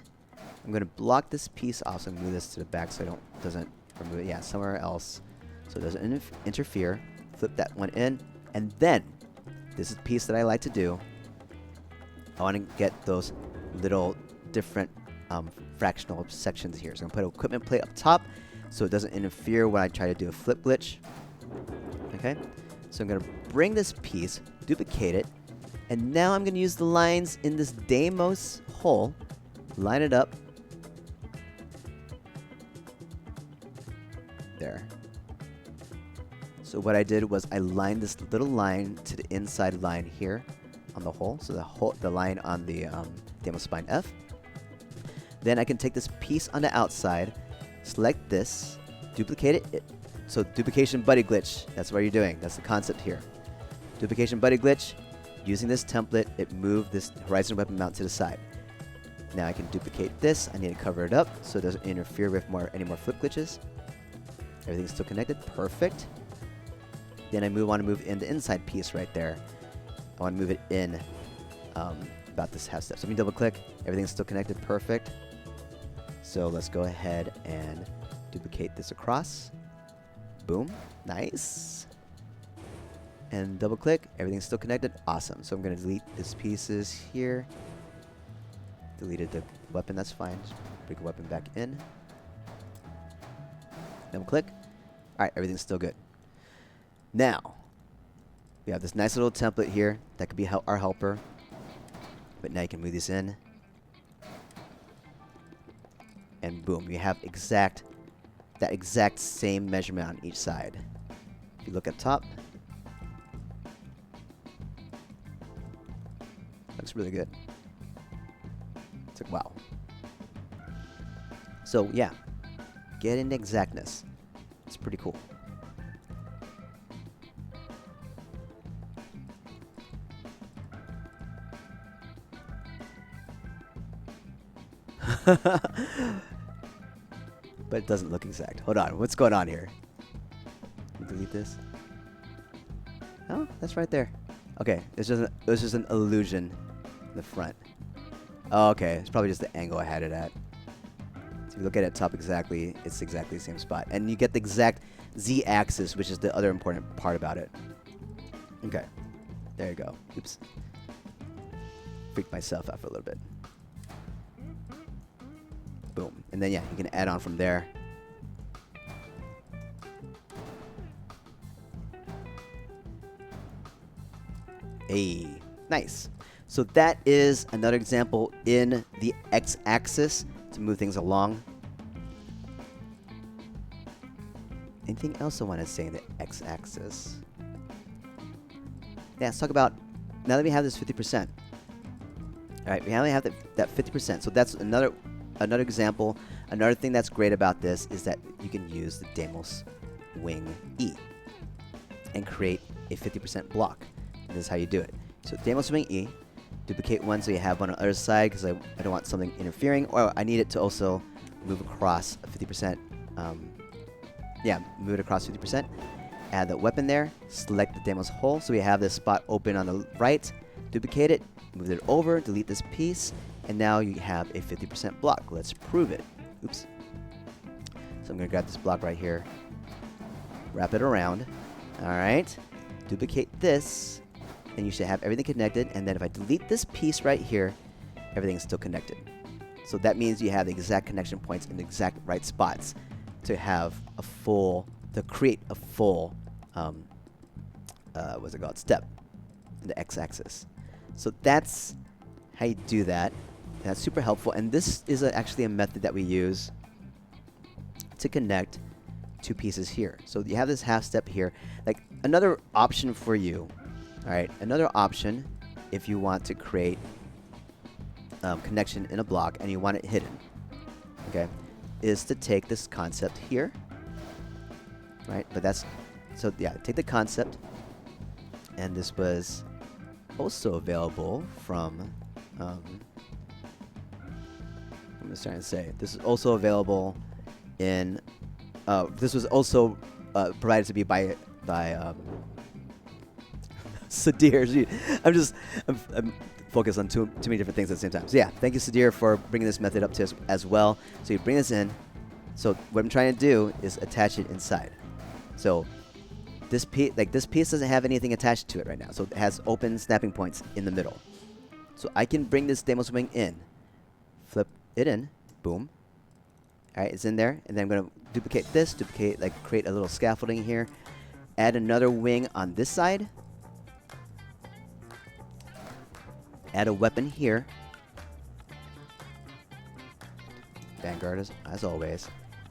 I'm going to block this piece off. So I'm going to move this to the back so it doesn't remove it. Yeah, somewhere else. So it doesn't interfere. Flip that one in. And then, this is the piece that I like to do. I want to get those little different fractional sections here. So I'm going to put an equipment plate up top so it doesn't interfere when I try to do a flip glitch. Okay? So I'm going to bring this piece, duplicate it, and now I'm going to use the lines in this Deimos hole, line it up. There. So what I did was I lined this little line to the inside line here on the hole. So the line on the Deimos spine F. Then I can take this piece on the outside, select this, duplicate it. So duplication buddy glitch, that's what you're doing. That's the concept here. Duplication buddy glitch, using this template, it moved this horizon weapon mount to the side. Now I can duplicate this. I need to cover it up so it doesn't interfere with any more flip glitches. Everything's still connected, perfect. Then I want to move in the inside piece right there. I want to move it in about this half step. So let me double click. Everything's still connected, perfect. So let's go ahead and duplicate this across. Boom, nice. And double click, everything's still connected, awesome. So I'm going to delete these pieces here. Deleted the weapon, that's fine. Just bring the weapon back in. Double click. All right, everything's still good. Now, we have this nice little template here that could be our helper. But now you can move this in. And boom, you have that exact same measurement on each side. If you look at top, looks really good. It's like, wow. So yeah, get into exactness. It's pretty cool. But it doesn't look exact. Hold on, what's going on here? Delete this. Oh, that's right there. Okay, it's just an illusion in the front. Oh, okay, it's probably just the angle I had it at. So if you look at it top exactly, it's exactly the same spot. And you get the exact z-axis, which is the other important part about it. Okay, there you go. Oops. Freaked myself out for a little bit. Boom. And then, yeah, you can add on from there. Hey, nice. So that is another example in the x-axis to move things along. Anything else I want to say in the x-axis? Yeah, let's talk about, now that we have this 50%. All right, we now have that 50%. So that's another example. Another thing that's great about this is that you can use the Deimos wing E and create a 50% block. And this is how you do it. So Deimos wing E, duplicate one so you have one on the other side because I don't want something interfering, or I need it to also move across a 50%. Move it across 50%. Add the weapon there, select the Deimos hole so we have this spot open on the right, duplicate it, move it over, delete this piece, and now you have a 50% block. Let's prove it. Oops. So I'm going to grab this block right here, wrap it around. All right, duplicate this, and you should have everything connected. And then if I delete this piece right here, everything is still connected. So that means you have the exact connection points in the exact right spots to have a full, to create a full, what's it called, step in the x-axis. So that's how you do that. That's super helpful. And this is actually a method that we use to connect two pieces here. So you have this half step here. Like another option for you, all right, another option if you want to create connection in a block and you want it hidden, okay, is to take this concept here, right? But that's, so yeah, take the concept, and this was also available from, I'm just trying to say, this is also available in, this was also provided to me by Sadir. I'm focused on too many different things at the same time. So yeah, thank you, Sadir, for bringing this method up to us as well. So you bring this in. So what I'm trying to do is attach it inside. So this piece doesn't have anything attached to it right now. So it has open snapping points in the middle. So I can bring this demo swing in, flip it in, boom. All right, it's in there, and then I'm gonna duplicate this, like create a little scaffolding here, add another wing on this side, add a weapon here, Vanguard as always,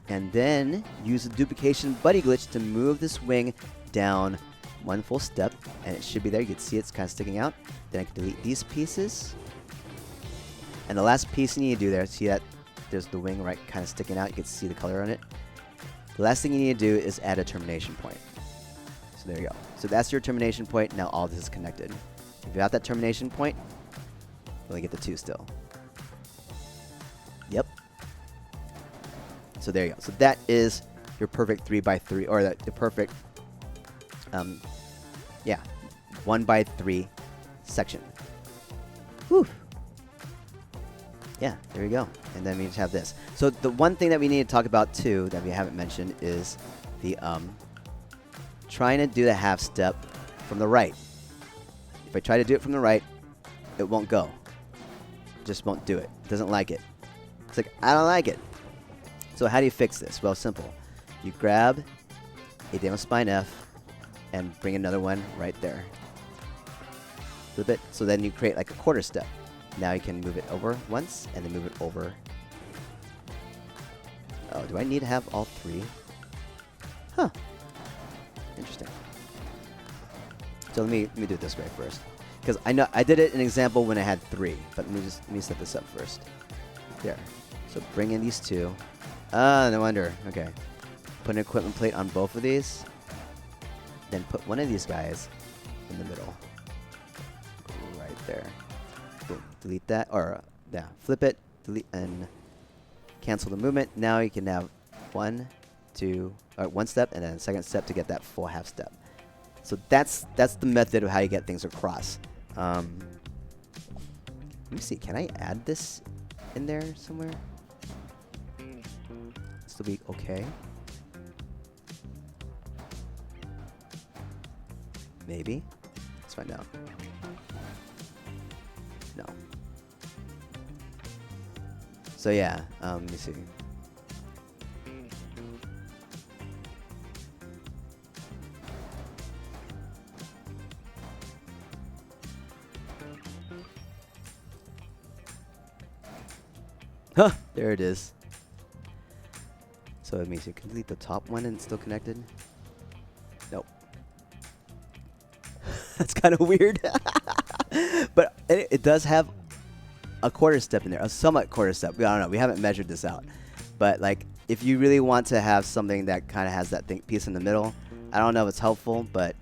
and then use the duplication buddy glitch to move this wing down one full step, and it should be there. You can see it's kind of sticking out. Then I can delete these pieces, and the last piece you need to do there, see that there's the wing right kind of sticking out. You can see the color on it. The last thing you need to do is add a termination point. So there you go. So that's your termination point. Now all this is connected. If you have that termination point, you only get the 2 still. Yep. So there you go. So that is your perfect 3x3, or the perfect, yeah, 1x3 section. Whew. Yeah, there you go. And then we just have this. So the one thing that we need to talk about too that we haven't mentioned is the trying to do the half step from the right. If I try to do it from the right, it won't go. It just won't do it. It doesn't like it. It's like, I don't like it. So how do you fix this? Well, simple. You grab a demo spine F and bring another one right there. Flip it. So then you create like a quarter step. Now you can move it over once and then move it over. Oh, do I need to have all 3? Huh. Interesting. So let me do it this way first, because I know I did it an example when I had 3, but let me set this up first. There. So bring in these 2. Ah, no wonder. Okay. Put an equipment plate on both of these. Then put one of these guys in the middle. Right there. Boom. Delete that, or yeah, flip it, delete, and cancel the movement. Now you can have 1, 2, or 1 step, and then a second step to get that full half step. So that's the method of how you get things across. Let me see. Can I add this in there somewhere? Still be okay. Maybe. Let's find out. No. So yeah, let me see. Huh, there it is. So let me see. Can delete the top one and it's still connected? Nope. That's kind of weird. But it does have a quarter step in there, a somewhat quarter step. I don't know. We haven't measured this out. But like, if you really want to have something that kind of has that piece in the middle, I don't know if it's helpful, but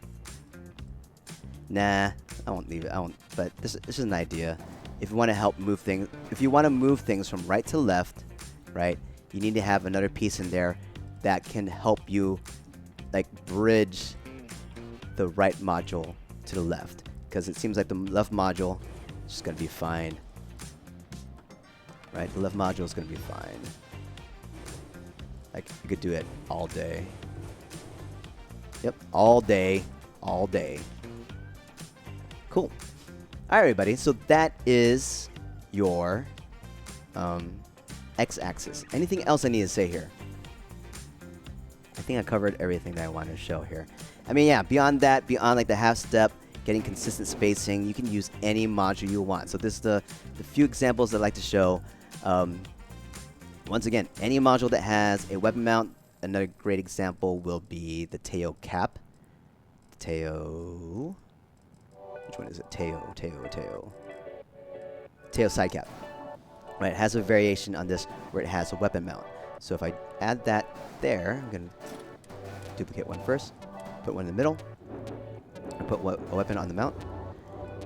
nah, I won't leave it. I won't. But this is an idea. If you want to help move things, if you want to move things from right to left, right, you need to have another piece in there that can help you, like, bridge the right module to the left, because it seems like the left module is just gonna be fine. Right, the left module is gonna be fine. Like, you could do it all day. Yep, all day, all day. Cool. All right, everybody. So that is your x-axis. Anything else I need to say here? I think I covered everything that I wanted to show here. I mean, yeah, beyond that, beyond like the half step, getting consistent spacing, you can use any module you want. So this is the few examples that I like to show. Once again, any module that has a weapon mount. Another great example will be the Teo cap. Teo. Which one is it? Teo side cap. Right, it has a variation on this where it has a weapon mount. So if I add that there, I'm going to duplicate one first, put one in the middle, and put a weapon on the mount,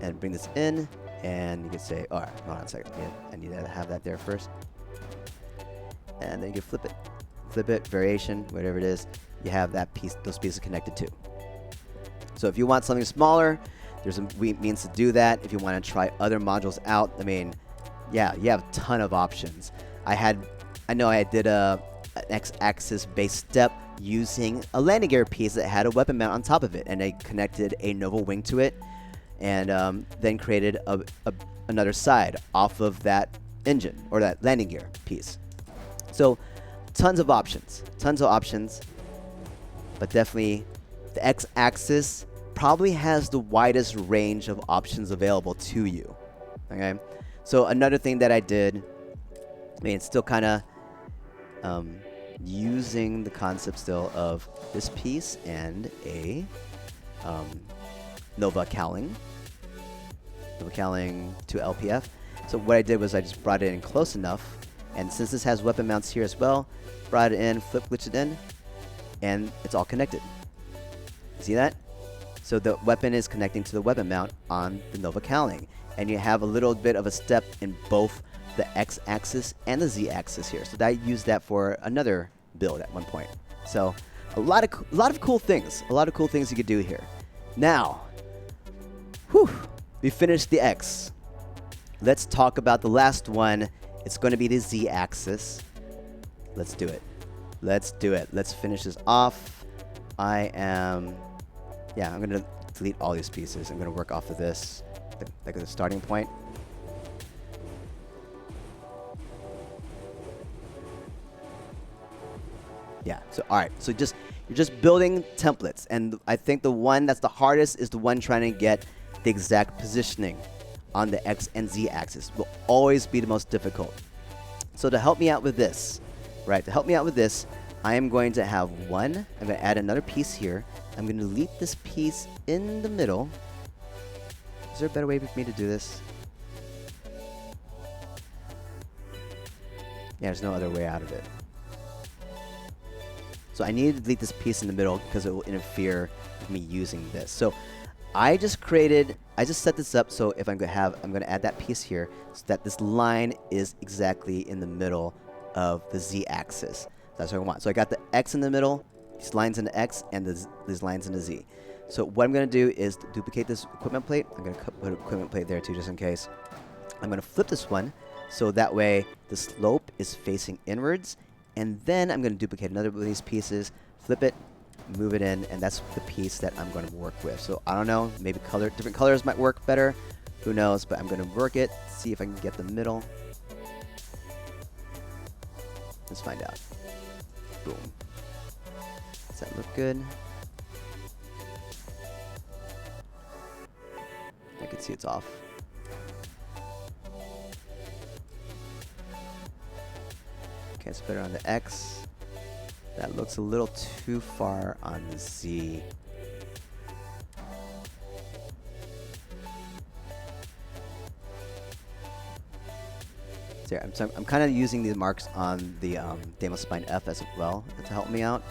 and bring this in, and you can say, all right, hold on a second, I need to have that there first. And then you can flip it, variation, whatever it is, you have that piece, those pieces connected too. So if you want something smaller, there's a means to do that. If you want to try other modules out, I mean, yeah, you have a ton of options. I know I did an x-axis based step using a landing gear piece that had a weapon mount on top of it, and I connected a Nova wing to it, and then created another side off of that engine or that landing gear piece. So tons of options, but definitely the x-axis probably has the widest range of options available to you. Okay, so another thing that I did, I mean, it's still kind of using the concept still of this piece and a Nova cowling to LPF. So what I did was I just brought it in close enough, and since this has weapon mounts here as well, brought it in, flip glitched it in, and it's all connected. See that? So the weapon is connecting to the weapon mount on the Nova cowling, and you have a little bit of a step in both the x-axis and the z-axis here. So I used that for another build at one point. So a lot of cool things, you could do here. Now, we finished the x. Let's talk about the last one. It's going to be the z-axis. Let's do it. Let's finish this off. I'm going to delete all these pieces. I'm going to work off of this, like the starting point. Yeah, so all right. So you're just building templates, and I think the one that's the hardest is the one trying to get the exact positioning on the X and Z axis. Will always be the most difficult. So to help me out with this, I am going to have I'm going to add another piece here. I'm going to delete this piece in the middle. Is there a better way for me to do this? Yeah, there's no other way out of it. So I need to delete this piece in the middle because it will interfere with me using this. So I just set this up so if I'm going to add that piece here so that this line is exactly in the middle of the Z axis. That's what I want. So I got the X in the middle, these lines in the X, and these lines in the Z. So what I'm going to do is duplicate this equipment plate. I'm going to put an equipment plate there too, just in case. I'm going to flip this one so that way the slope is facing inwards. And then I'm going to duplicate another one of these pieces, flip it, move it in, and that's the piece that I'm going to work with. So I don't know, maybe different colors might work better. Who knows? But I'm going to work it, see if I can get the middle. Let's find out. Boom. Does that look good? I can see it's off. Okay, it's better on the X. That looks a little too far on the Z. So I'm kind of using these marks on the Demo Spine F as well to help me out.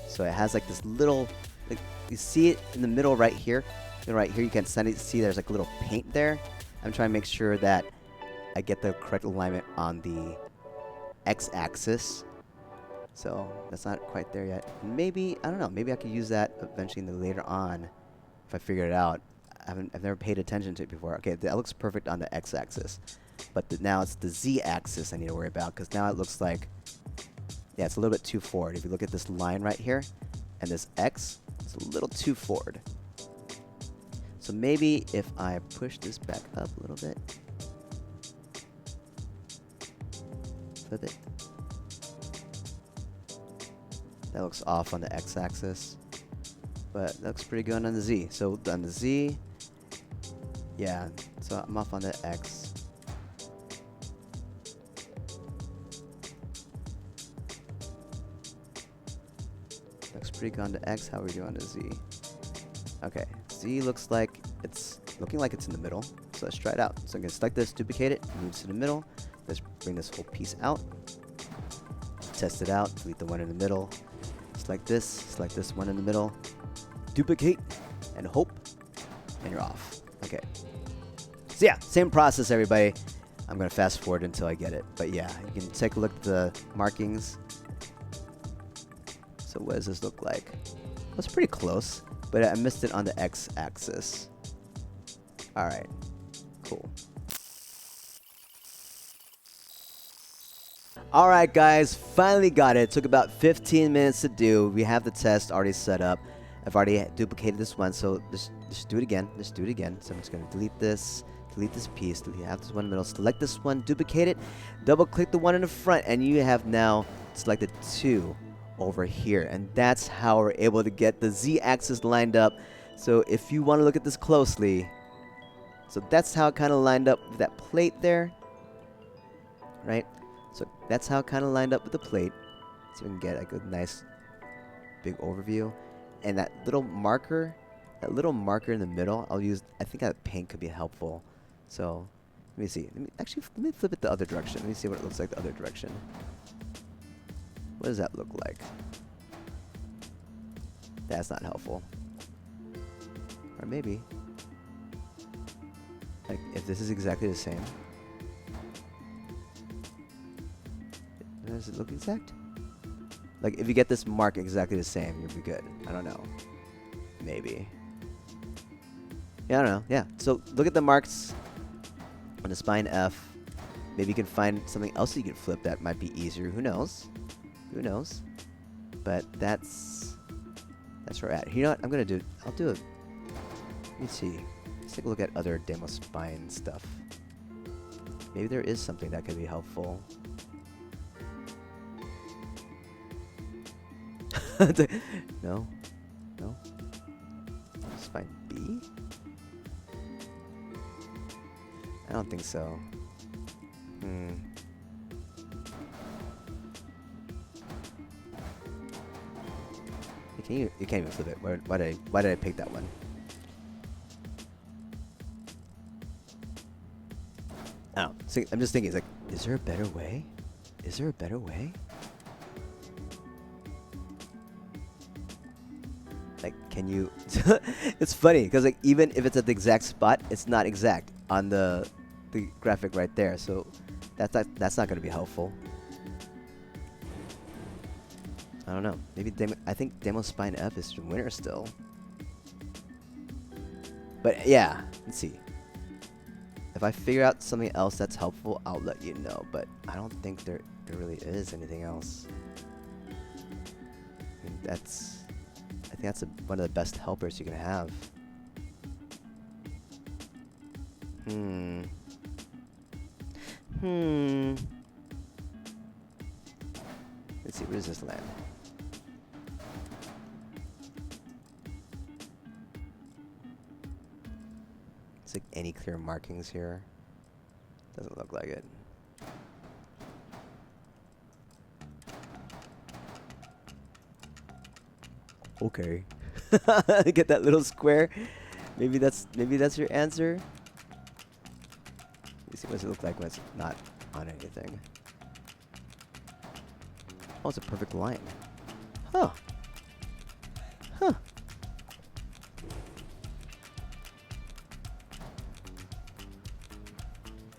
So it has like this little, like you see it in the middle right here. And right here you can see there's like a little paint there. I'm trying to make sure that I get the correct alignment on the X-axis. So that's not quite there yet. Maybe, I don't know, maybe I could use that eventually later on if I figure it out. I've never paid attention to it before. Okay, that looks perfect on the X-axis. But now it's the Z-axis I need to worry about because now it looks like Yeah, it's a little bit too forward. If you look at this line right here and this X, it's a little too forward. So maybe if I push this back up a little bit, flip it. That looks off on the X-axis, but that looks pretty good on the Z. So on the Z, yeah, so I'm off on the X. Looks pretty good on the X. How are we doing on the Z? Okay, Z looks like it's looking like it's in the middle. So let's try it out. So I'm gonna select this, duplicate it, move to the middle. Let's bring this whole piece out. Test it out, delete the one in the middle. Select this one in the middle. Duplicate, and hope, and you're off. Okay. So yeah, same process, everybody. I'm gonna fast forward until I get it. But yeah, you can take a look at the markings. So what does this look like? Well, it's pretty close, but I missed it on the X-axis. All right, cool. All right, guys, finally got it. Took about 15 minutes to do. We have the test already set up. I've already duplicated this one, so just do it again. Just do it again. So I'm just gonna delete this piece, have this one in the middle, select this one, duplicate it, double click the one in the front, and you have now selected two over here. And that's how we're able to get the Z-axis lined up. So if you want to look at this closely, so that's how it kind of lined up with that plate there, right? So that's how it kind of lined up with the plate. So we can get like a nice big overview. And that little marker in the middle, I'll use, I think that paint could be helpful. So let me see. Let me flip it the other direction. Let me see what it looks like the other direction. What does that look like? That's not helpful. Or maybe, like, if this is exactly the same. Does it look exact? Like, if you get this mark exactly the same, you'll be good. I don't know. Maybe. Yeah, I don't know. Yeah. So look at the marks on the spine F. Maybe you can find something else you can flip that might be easier. Who knows? Who knows? But that's where we're at. You know what? I'll do it. Let me see. Let's take a look at other demo spine stuff. Maybe there is something that could be helpful. No. Spine B? I don't think so. You can't even flip it. Why did I pick that one? Oh, so I'm just thinking, it's like, is there a better way? Is there a better way? Like, can you? It's funny because like even if it's at the exact spot, it's not exact on the graphic right there. So that's not going to be helpful. I don't know. Maybe I think Demo Spine F is the winner still. But yeah, let's see. If I figure out something else that's helpful, I'll let you know. But I don't think there really is anything else. I think that's one of the best helpers you can have. Let's see, where does this land? It's like any clear markings here. Doesn't look like it. Okay. Get that little square. Maybe that's your answer. Let me see what does it look like when it's not on anything. Oh, it's a perfect line. Huh. Huh.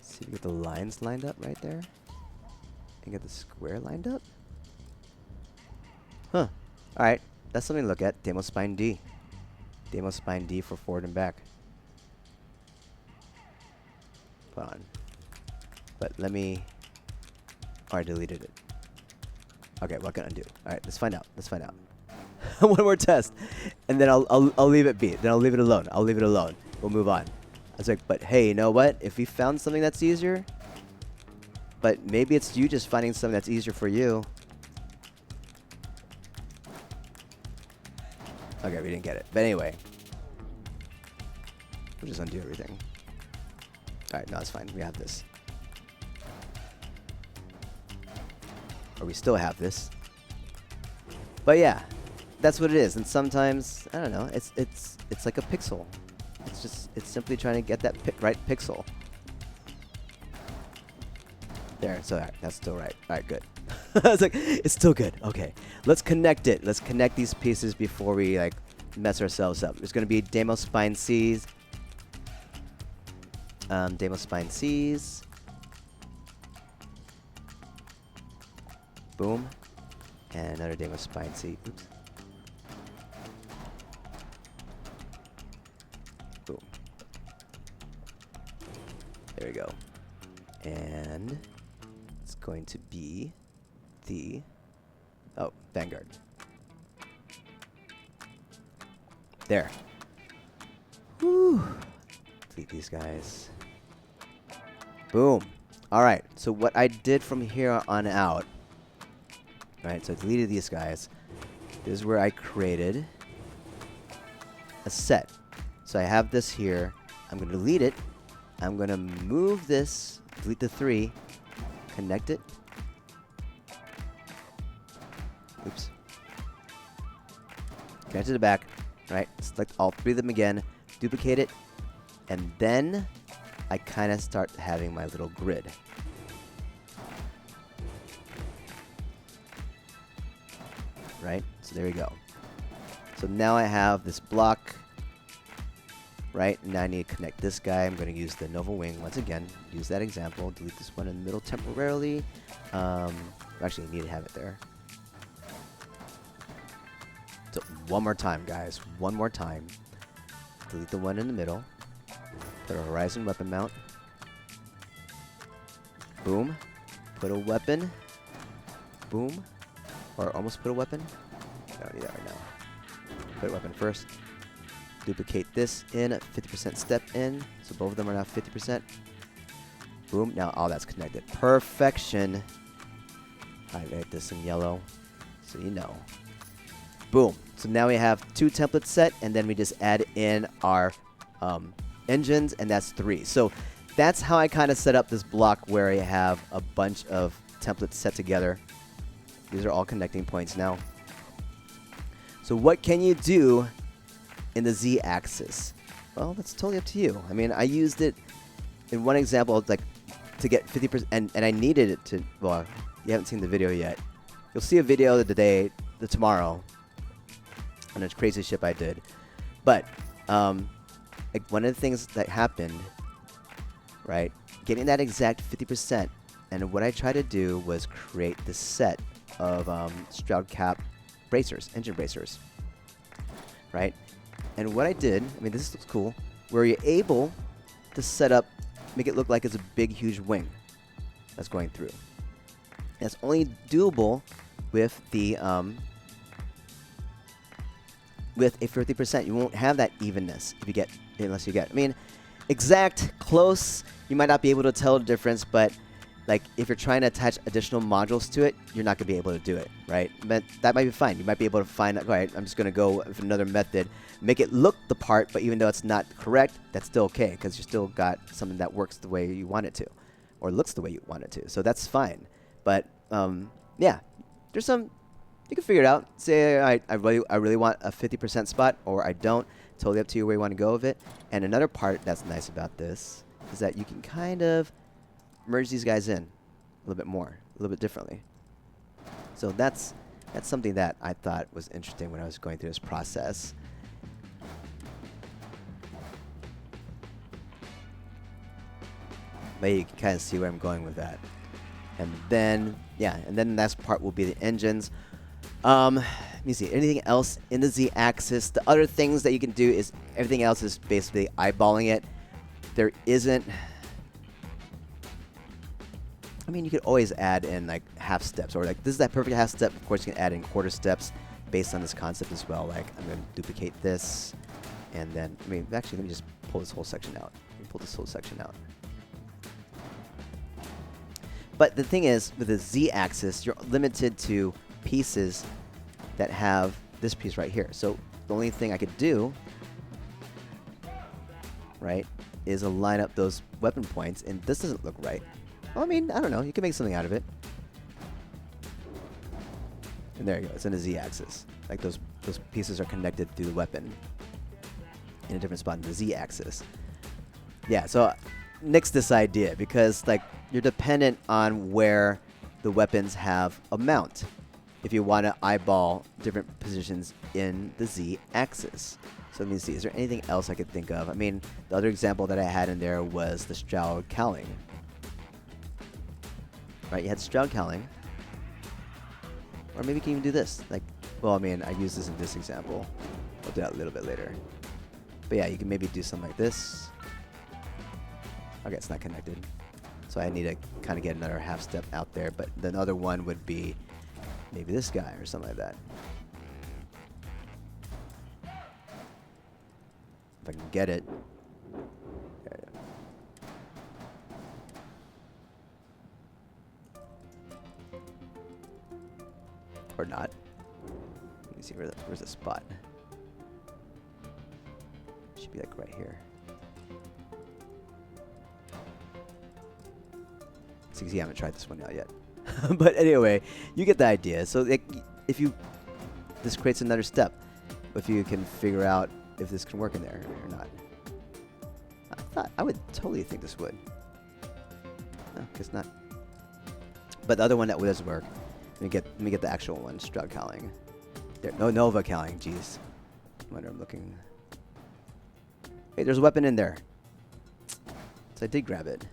See if we get the lines lined up right there. And get the square lined up. Huh. Alright. That's something to look at. Demo Spine D. Demo Spine D for forward and back. Hold on. But let me... Oh, I deleted it. Okay, what can I undo? All right, let's find out. Let's find out. One more test, and then I'll leave it be. Then I'll leave it alone. I'll leave it alone. We'll move on. I was like, but hey, you know what? If we found something that's easier, but maybe it's you just finding something that's easier for you. Okay, we didn't get it. But anyway, we'll just undo everything. All right, no, it's fine. We have this. Or we still have this. But yeah, that's what it is. And sometimes, I don't know, it's like a pixel. It's simply trying to get that right pixel. There, so that's still right. All right, good. I was like, it's still good. Okay, let's connect it. Let's connect these pieces before we like mess ourselves up. There's gonna be demo spine C's. Demo spine C's. Boom. And another demo spine C. Oops. Boom. There we go. And it's going to be the Vanguard. There. Whew. Delete these guys. Boom. All right. So what I did from here on out. Right, so I deleted these guys. This is where I created a set. So I have this here. I'm going to delete it. I'm going to move this, delete the 3, connect it. Oops. Connect to the back. Right, select all 3 of them again, duplicate it, and then I kind of start having my little grid. Right? So there we go. So now I have this block, right? Now I need to connect this guy. I'm going to use the Nova Wing once again. Use that example. Delete this one in the middle temporarily. Actually, I need to have it there. So one more time, guys. One more time. Delete the one in the middle. Put a horizon weapon mount. Boom. Put a weapon. Boom. Or almost put a weapon. I don't need that right now. Put a weapon first. Duplicate this in, 50% step in. So both of them are now 50%. Boom. Now all that's connected. Perfection. Highlight this in yellow so you know. Boom. So now we have 2 templates set, and then we just add in our engines, and that's 3. So that's how I kind of set up this block where I have a bunch of templates set together. These are all connecting points now. So what can you do in the Z-axis? Well, that's totally up to you. I mean, I used it in one example, like to get 50%, and I needed it to. Well, you haven't seen the video yet. You'll see a video tomorrow, on a crazy ship I did. But like one of the things that happened, right? Getting that exact 50%, and what I tried to do was create this set of Stroud cap bracers, engine bracers, right? And what I did, I mean, this looks cool, where you're able to set up, make it look like it's a big, huge wing that's going through. That's only doable with the with a 50%. You won't have that evenness if you get, unless you get, I mean, exact, close, you might not be able to tell the difference, but like if you're trying to attach additional modules to it, you're not going to be able to do it, right? But that might be fine. You might be able to find, all right, I'm just going to go with another method, make it look the part, but even though it's not correct, that's still okay because you still got something that works the way you want it to, or looks the way you want it to. So that's fine. But yeah, there's some, you can figure it out. Say I really want a 50% spot, or I don't. Totally up to you where you want to go with it. And another part that's nice about this is that you can kind of merge these guys in a little bit more, a little bit differently. So that's something that I thought was interesting when I was going through this process. But you can kind of see where I'm going with that. And then, yeah, and then the next part will be the engines. Let me see, anything else in the Z-axis? The other things that you can do is, everything else is basically eyeballing it. There isn't, I mean, you could always add in like half steps, or like this is that perfect half step. Of course, you can add in quarter steps based on this concept as well. Like I'm going to duplicate this, and then I mean, actually, let me just pull this whole section out. Let me pull this whole section out. But the thing is, with the z-axis, you're limited to pieces that have this piece right here. So the only thing I could do, right, is align up those weapon points, and this doesn't look right. Well, I mean, I don't know. You can make something out of it. And there you go. It's in the z-axis. Like those pieces are connected through the weapon in a different spot in the z-axis. Yeah, so nix this idea because like you're dependent on where the weapons have a mount if you want to eyeball different positions in the z-axis. So let me see. Is there anything else I could think of? I mean, the other example that I had in there was the Stroud cowling. Right, you had Stroud cowling. Or maybe you can even do this. Like, well, I mean, I used this in this example. I'll do that a little bit later. But yeah, you can maybe do something like this. Okay, it's not connected. So I need to kind of get another half step out there. But the other one would be maybe this guy or something like that. If I can get it. There you go. Or not. Let me see where's the spot. Should be like right here. See, I haven't tried this one out yet. But anyway, you get the idea. So like, if you, this creates another step. If you can figure out if this can work in there or not. I would totally think this would. No, guess not. But the other one that does work. Let me get the actual one. Stroud cowling. There, no Nova cowling. Jeez. Wonder I'm looking. Hey, there's a weapon in there. So I did grab it.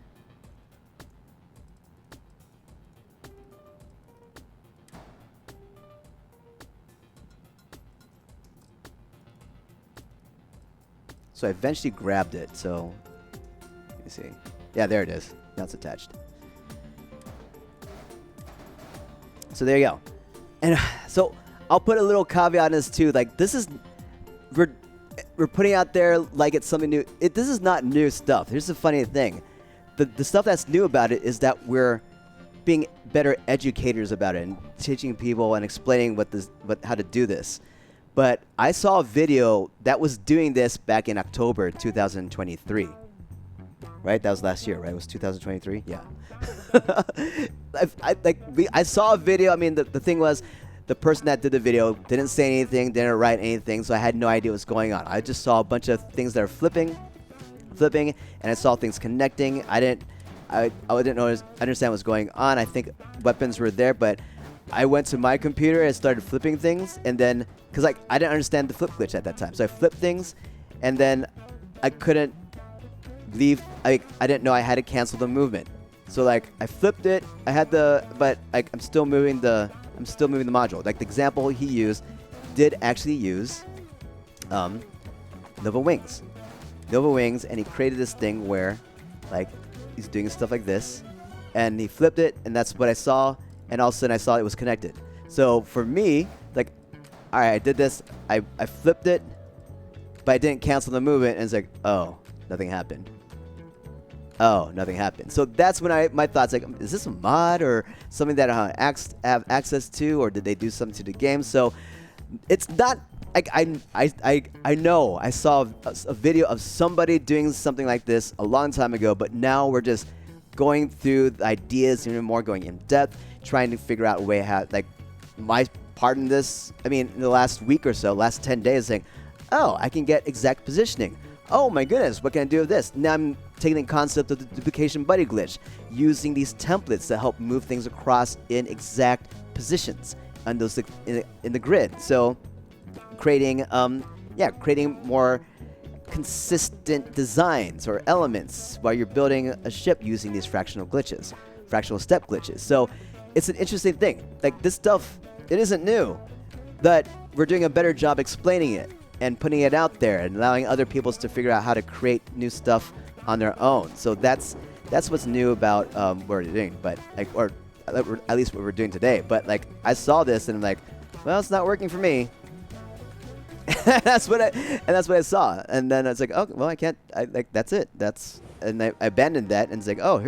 So I eventually grabbed it. So let me see. Yeah, there it is. Now it's attached. So there you go. And so I'll put a little caveat on this too. Like this is, we're putting out there like it's something new. This is not new stuff. Here's the funny thing. The stuff that's new about it is that we're being better educators about it and teaching people and explaining how to do this. But I saw a video that was doing this back in October 2023. Right? That was last year, right? It was 2023? Yeah. I saw a video. I mean, the thing was, the person that did the video didn't say anything, didn't write anything, so I had no idea what's going on. I just saw a bunch of things that are flipping, and I saw things connecting. I didn't understand what's going on. I think weapons were there, but I went to my computer and started flipping things, and then, because like I didn't understand the flip glitch at that time, so I flipped things, and then I couldn't leave. I didn't know I had to cancel the movement. So like I flipped it. I had but like I'm still moving the module. Like the example he used did actually use Nova Wings, and he created this thing where like he's doing stuff like this, and he flipped it, and that's what I saw, and all of a sudden I saw it was connected. So for me, like, all right, I did this. I flipped it, but I didn't cancel the movement, and it's like, oh, nothing happened. Oh, nothing happened. So that's when my thoughts like, is this a mod or something that I have access to, or did they do something to the game? So it's not like I know I saw a video of somebody doing something like this a long time ago, but now we're just going through the ideas even more, going in depth, trying to figure out a way how, like, my part in this. I mean, in the last week or so, last 10 days, saying, oh, I can get exact positioning. Oh my goodness, what can I do with this? Now I'm taking the concept of the duplication buddy glitch, using these templates to help move things across in exact positions on those in the grid. So creating more consistent designs or elements while you're building a ship using these fractional step glitches. So it's an interesting thing. Like this stuff, it isn't new, but we're doing a better job explaining it and putting it out there and allowing other people to figure out how to create new stuff on their own. So that's that's what's new about what we're doing, but like, or at least what we're doing today. But like, I saw this and I'm like, well, it's not working for me. that's what I saw, and then it's like, oh, well, I can't. That's it. And I abandoned that, and it's like, oh,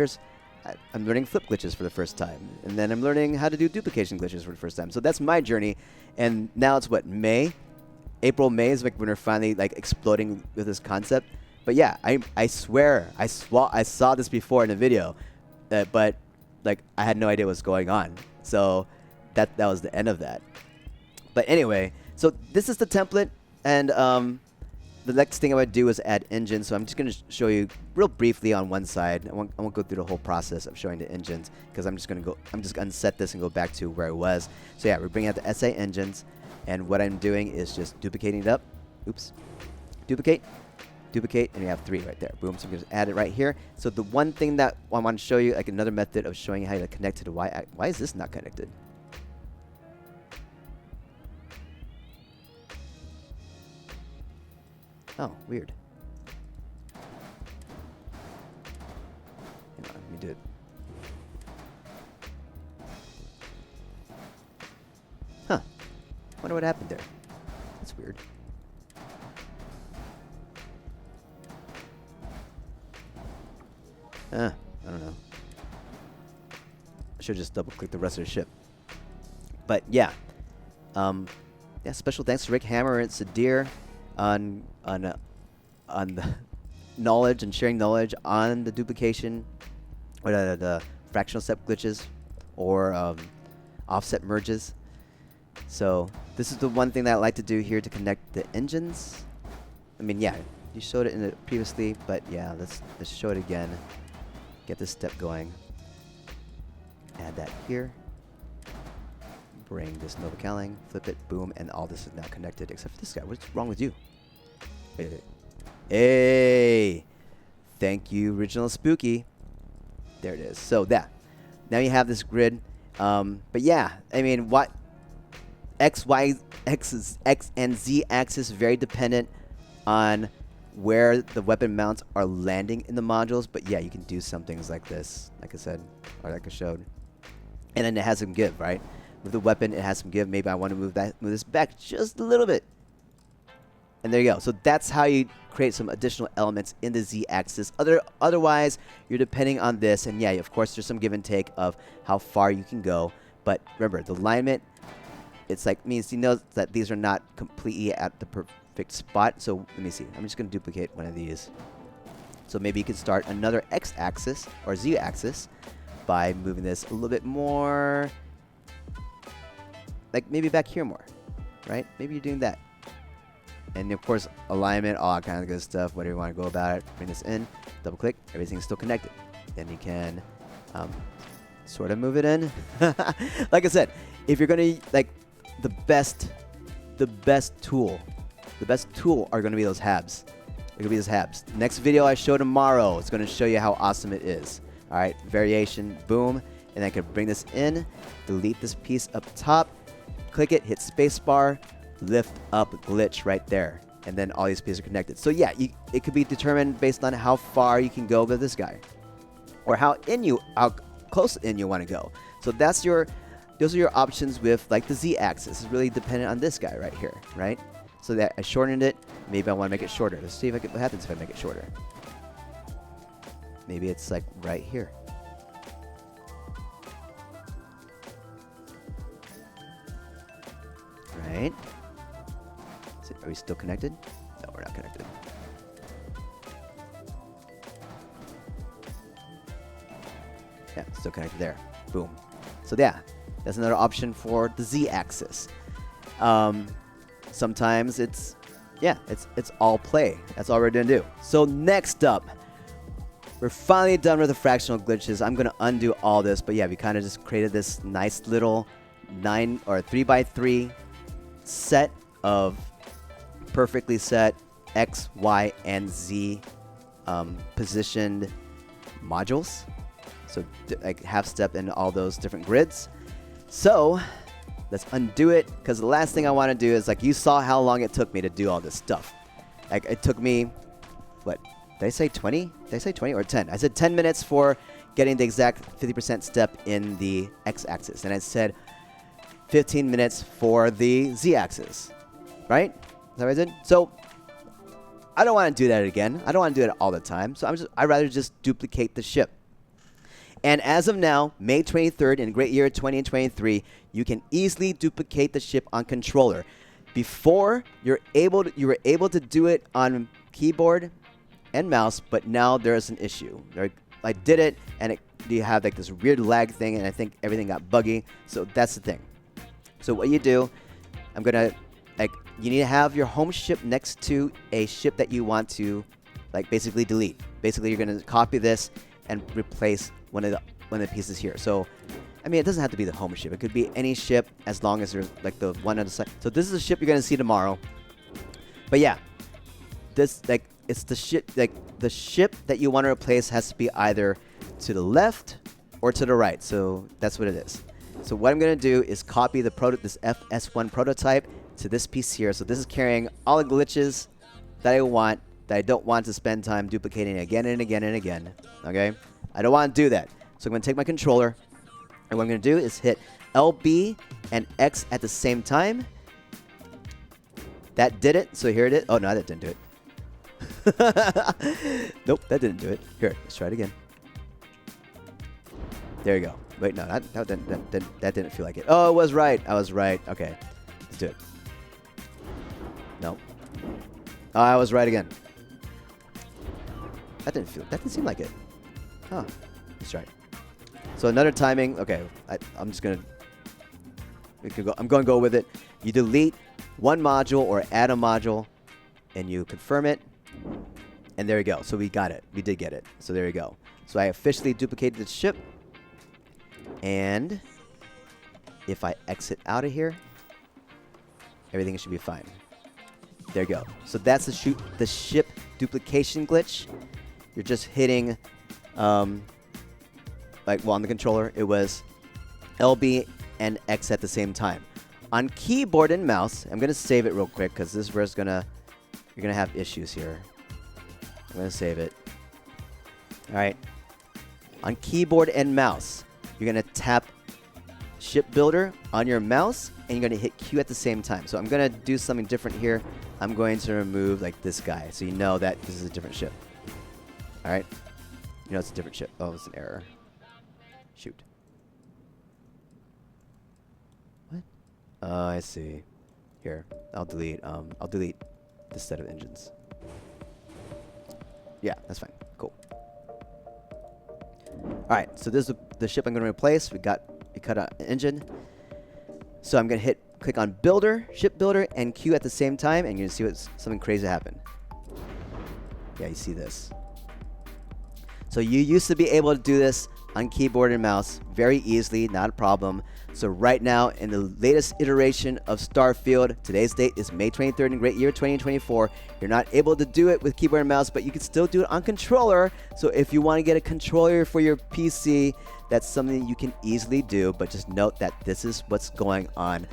I'm learning flip glitches for the first time, and then I'm learning how to do duplication glitches for the first time. So that's my journey, and now it's what, April, May is like when we're finally like exploding with this concept. But yeah, I swear I saw this before in a video, but like I had no idea what's going on. So that was the end of that. But anyway. So this is the template, and the next thing I would do is add engines. So I'm just going to show you real briefly on one side. I won't go through the whole process of showing the engines, because I'm just going to set this and go back to where I was. So yeah, we're bringing out the SA engines, and what I'm doing is just duplicating it up. Oops. Duplicate, and you have 3 right there. Boom. So I'm going to add it right here. So the one thing that I want to show you, like another method of showing you how to connect to the Y. Why is this not connected? Oh, weird. Hang on, let me do it. Huh. Wonder what happened there. That's weird. I don't know. I should just double click the rest of the ship. But yeah. Yeah, special thanks to Rick Hammer and Sadir on the knowledge and sharing knowledge on the duplication or the fractional step glitches or offset merges. So this is the one thing that I like to do here to connect the engines. I mean, yeah, you showed it in it previously, but yeah, let's show it again. Get this step going. Add that here. Bring this Nova Caling, flip it, boom, and all this is now connected except for this guy. What's wrong with you? Hey, thank you, Original Spooky. There it is. So that now you have this grid. But yeah, I mean, what X and Z axis very dependent on where the weapon mounts are landing in the modules. But yeah, you can do some things like this, like I said, or like I showed, and then it has some give, right? With the weapon, it has some give. Maybe I want to move this back just a little bit. And there you go. So that's how you create some additional elements in the Z-axis. Otherwise, you're depending on this. And yeah, of course, there's some give and take of how far you can go. But remember, the alignment, it's like means you know that these are not completely at the perfect spot. So let me see. I'm just going to duplicate one of these. So maybe you could start another X-axis or Z-axis by moving this a little bit more. Like maybe back here more, right? Maybe you're doing that. And of course, alignment, all that kind of good stuff, whatever you want to go about it. Bring this in, double click, everything's still connected. Then you can sort of move it in. Like I said, if you're going to, like, the best tool are going to be those habs. They're going to be those habs. Next video I show tomorrow, it's going to show you how awesome it is. All right, variation, boom. And I can bring this in, delete this piece up top, click it, hit spacebar, lift up glitch right there, and then all these pieces are connected. So yeah, it could be determined based on how far you can go with this guy, or how close in you want to go. So those are your options with like the Z-axis. It's really dependent on this guy right here, right? So that I shortened it. Maybe I want to make it shorter. Let's see what happens if I make it shorter. Maybe it's like right here. Right? Are we still connected? No, we're not connected. Yeah, still connected there. Boom. So yeah, that's another option for the Z-axis. Sometimes it's all play. That's all we're gonna do. So next up, we're finally done with the fractional glitches. I'm gonna undo all this, but yeah, we kind of just created this nice little 9 or 3x3 set of perfectly set X, Y, and Z positioned modules. So like half step in all those different grids. So let's undo it, because the last thing I want to do is, like, you saw how long it took me to do all this stuff. Like, it took me, what, Did I say 20? Did I say 20 or 10? I said 10 minutes for getting the exact 50% step in the x-axis. And I said 15 minutes for the z-axis. Right? Is that what I did? So I don't want to do that again. I don't want to do it all the time. So I'd rather just duplicate the ship. And as of now, May 23rd in the great year 2023, you can easily duplicate the ship on controller. Before, you were able to do it on keyboard and mouse, but now there is an issue. I did it, and you have like this weird lag thing, and I think everything got buggy. So that's the thing. So what you do, you need to have your home ship next to a ship that you want to, basically delete. Basically, you're gonna copy this and replace one of the pieces here. So, I mean, it doesn't have to be the home ship. It could be any ship as long as there's the one on the side. So this is a ship you're gonna see tomorrow. But yeah, this it's the ship the ship that you want to replace has to be either to the left or to the right. So that's what it is. So what I'm gonna do is copy this FS1 prototype to this piece here. So this is carrying all the glitches that I don't want to spend time duplicating again and again and again. Okay? I don't want to do that. So I'm going to take my controller, and what I'm going to do is hit LB and X at the same time. That did it. So here it is. Oh, no, that didn't do it. Nope, that didn't do it. Here, let's try it again. There you go. Wait, no, that didn't feel like it. Oh, it was right. I was right. Okay, let's do it. No. Oh, I was right again. That didn't seem like it. Huh. Let's try it. So another timing. Okay, I'm just gonna. I'm going to go with it. You delete one module or add a module, and you confirm it, and there you go. So we got it. We did get it. So there you go. So I officially duplicated the ship, and if I exit out of here, everything should be fine. There you go. So that's the ship duplication glitch. You're just hitting, on the controller, it was LB and X at the same time. On keyboard and mouse, I'm gonna save it real quick because this is where you're gonna have issues here. I'm gonna save it. All right. On keyboard and mouse, you're gonna tap Ship Builder on your mouse, and you're gonna hit Q at the same time. So I'm gonna do something different here. I'm going to remove this guy, so you know that this is a different ship. All right. You know it's a different ship. Oh, it's an error. Shoot. What? Oh, I see. Here, I'll delete this set of engines. Yeah, that's fine. Cool. All right, so this is the ship I'm going to replace. We cut out an engine. So I'm going to click on Builder, Ship Builder, and Q at the same time, and you're going to see something crazy happen. Yeah, you see this. So you used to be able to do this on keyboard and mouse very easily, not a problem. So right now, in the latest iteration of Starfield, today's date is May 23rd in great year 2024. You're not able to do it with keyboard and mouse, but you can still do it on controller. So if you want to get a controller for your PC, that's something you can easily do. But just note that this is what's going on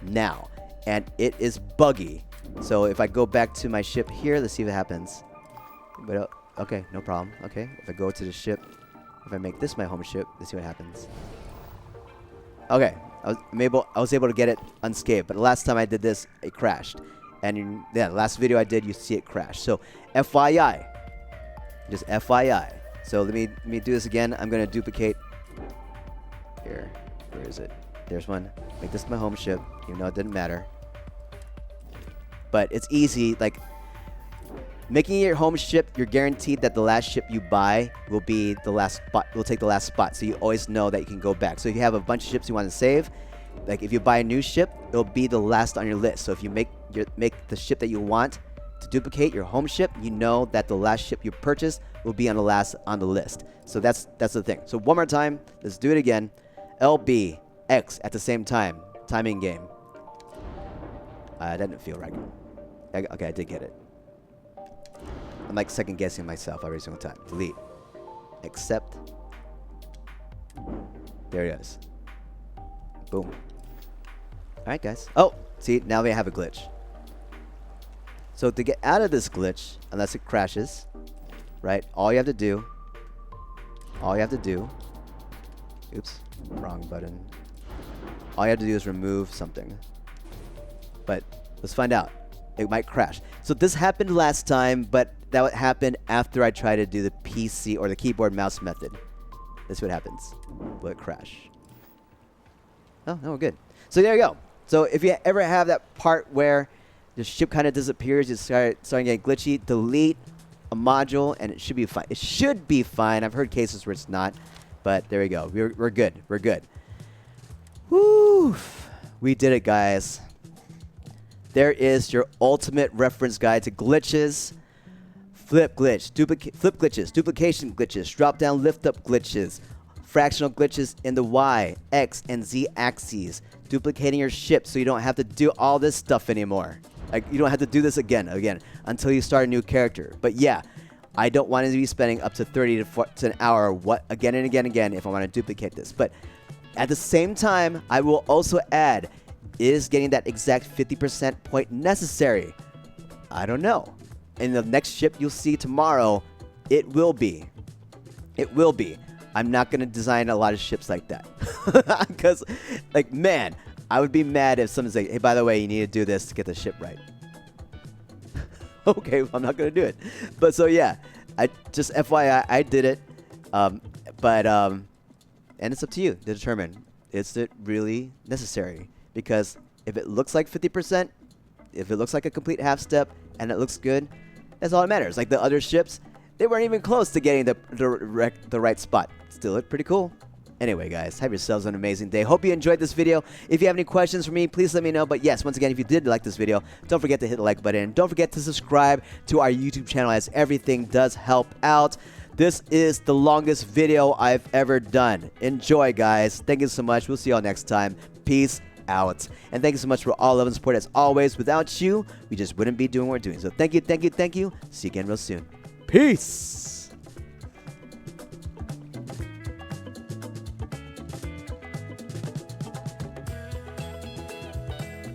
now, and it is buggy. So if I go back to my ship here, let's see what happens. But okay, no problem. Okay, if I go to the ship, if I make this my home ship, let's see what happens. Okay, I was able to get it unscathed, but the last time I did this, it crashed. And yeah, the last video I did, you see it crash. So FYI, just FYI. So let me do this again. I'm gonna duplicate here. Where is it? There's one. Make this my home ship, even though it didn't matter. But it's easy. Making your home ship, you're guaranteed that the last ship you buy will be the last spot. Will take the last spot, so you always know that you can go back. So if you have a bunch of ships you want to save, if you buy a new ship, it'll be the last on your list. So if you make the ship that you want to duplicate, your home ship, you know that the last ship you purchased will be on the last on the list. So that's the thing. So one more time, let's do it again. LB X at the same time. Timing game. That didn't feel right. Okay, I did get it. I'm second guessing myself every single time. Delete. Accept. There it is. Boom. Alright, guys. Oh, see, now we have a glitch. So to get out of this glitch, unless it crashes, right? All you have to do, oops, wrong button. All you have to do is remove something. But let's find out. It might crash. So this happened last time, but that happened after I tried to do the PC or the keyboard mouse method. That's what happens. Will it crash? Oh, no, we're good. So there you go. So if you ever have that part where the ship kind of disappears, you starting getting glitchy, delete a module and it should be fine. It should be fine. I've heard cases where it's not, but there we go. We're good. We're good. Woo! We did it, guys. There is your ultimate reference guide to glitches. Flip glitches, duplication glitches, drop down lift up glitches, fractional glitches in the Y, X, and Z axes, duplicating your ship so you don't have to do all this stuff anymore. Like, you don't have to do this again until you start a new character. But yeah, I don't want to be spending up to 30 to an hour again and again if I want to duplicate this. But at the same time, I will also add, is getting that exact 50% point necessary? I don't know. In the next ship you'll see tomorrow, it will be. It will be. I'm not going to design a lot of ships like that. Because, like, man, I would be mad if someone's like, hey, by the way, you need to do this to get the ship right. Okay, well, I'm not going to do it. But so, yeah, I just FYI, I did it. And it's up to you to determine, is it really necessary? Because if it looks like 50%, if it looks like a complete half step, and it looks good, that's all that matters. Like the other ships, they weren't even close to getting the right spot. Still look pretty cool. Anyway, guys, have yourselves an amazing day. Hope you enjoyed this video. If you have any questions for me, please let me know. But yes, once again, if you did like this video, don't forget to hit the like button. Don't forget to subscribe to our YouTube channel, as everything does help out. This is the longest video I've ever done. Enjoy, guys. Thank you so much. We'll see you all next time. Peace out. And thank you so much for all love and support as always. Without you, we just wouldn't be doing what we're doing. So thank you. See you again real soon. Peace.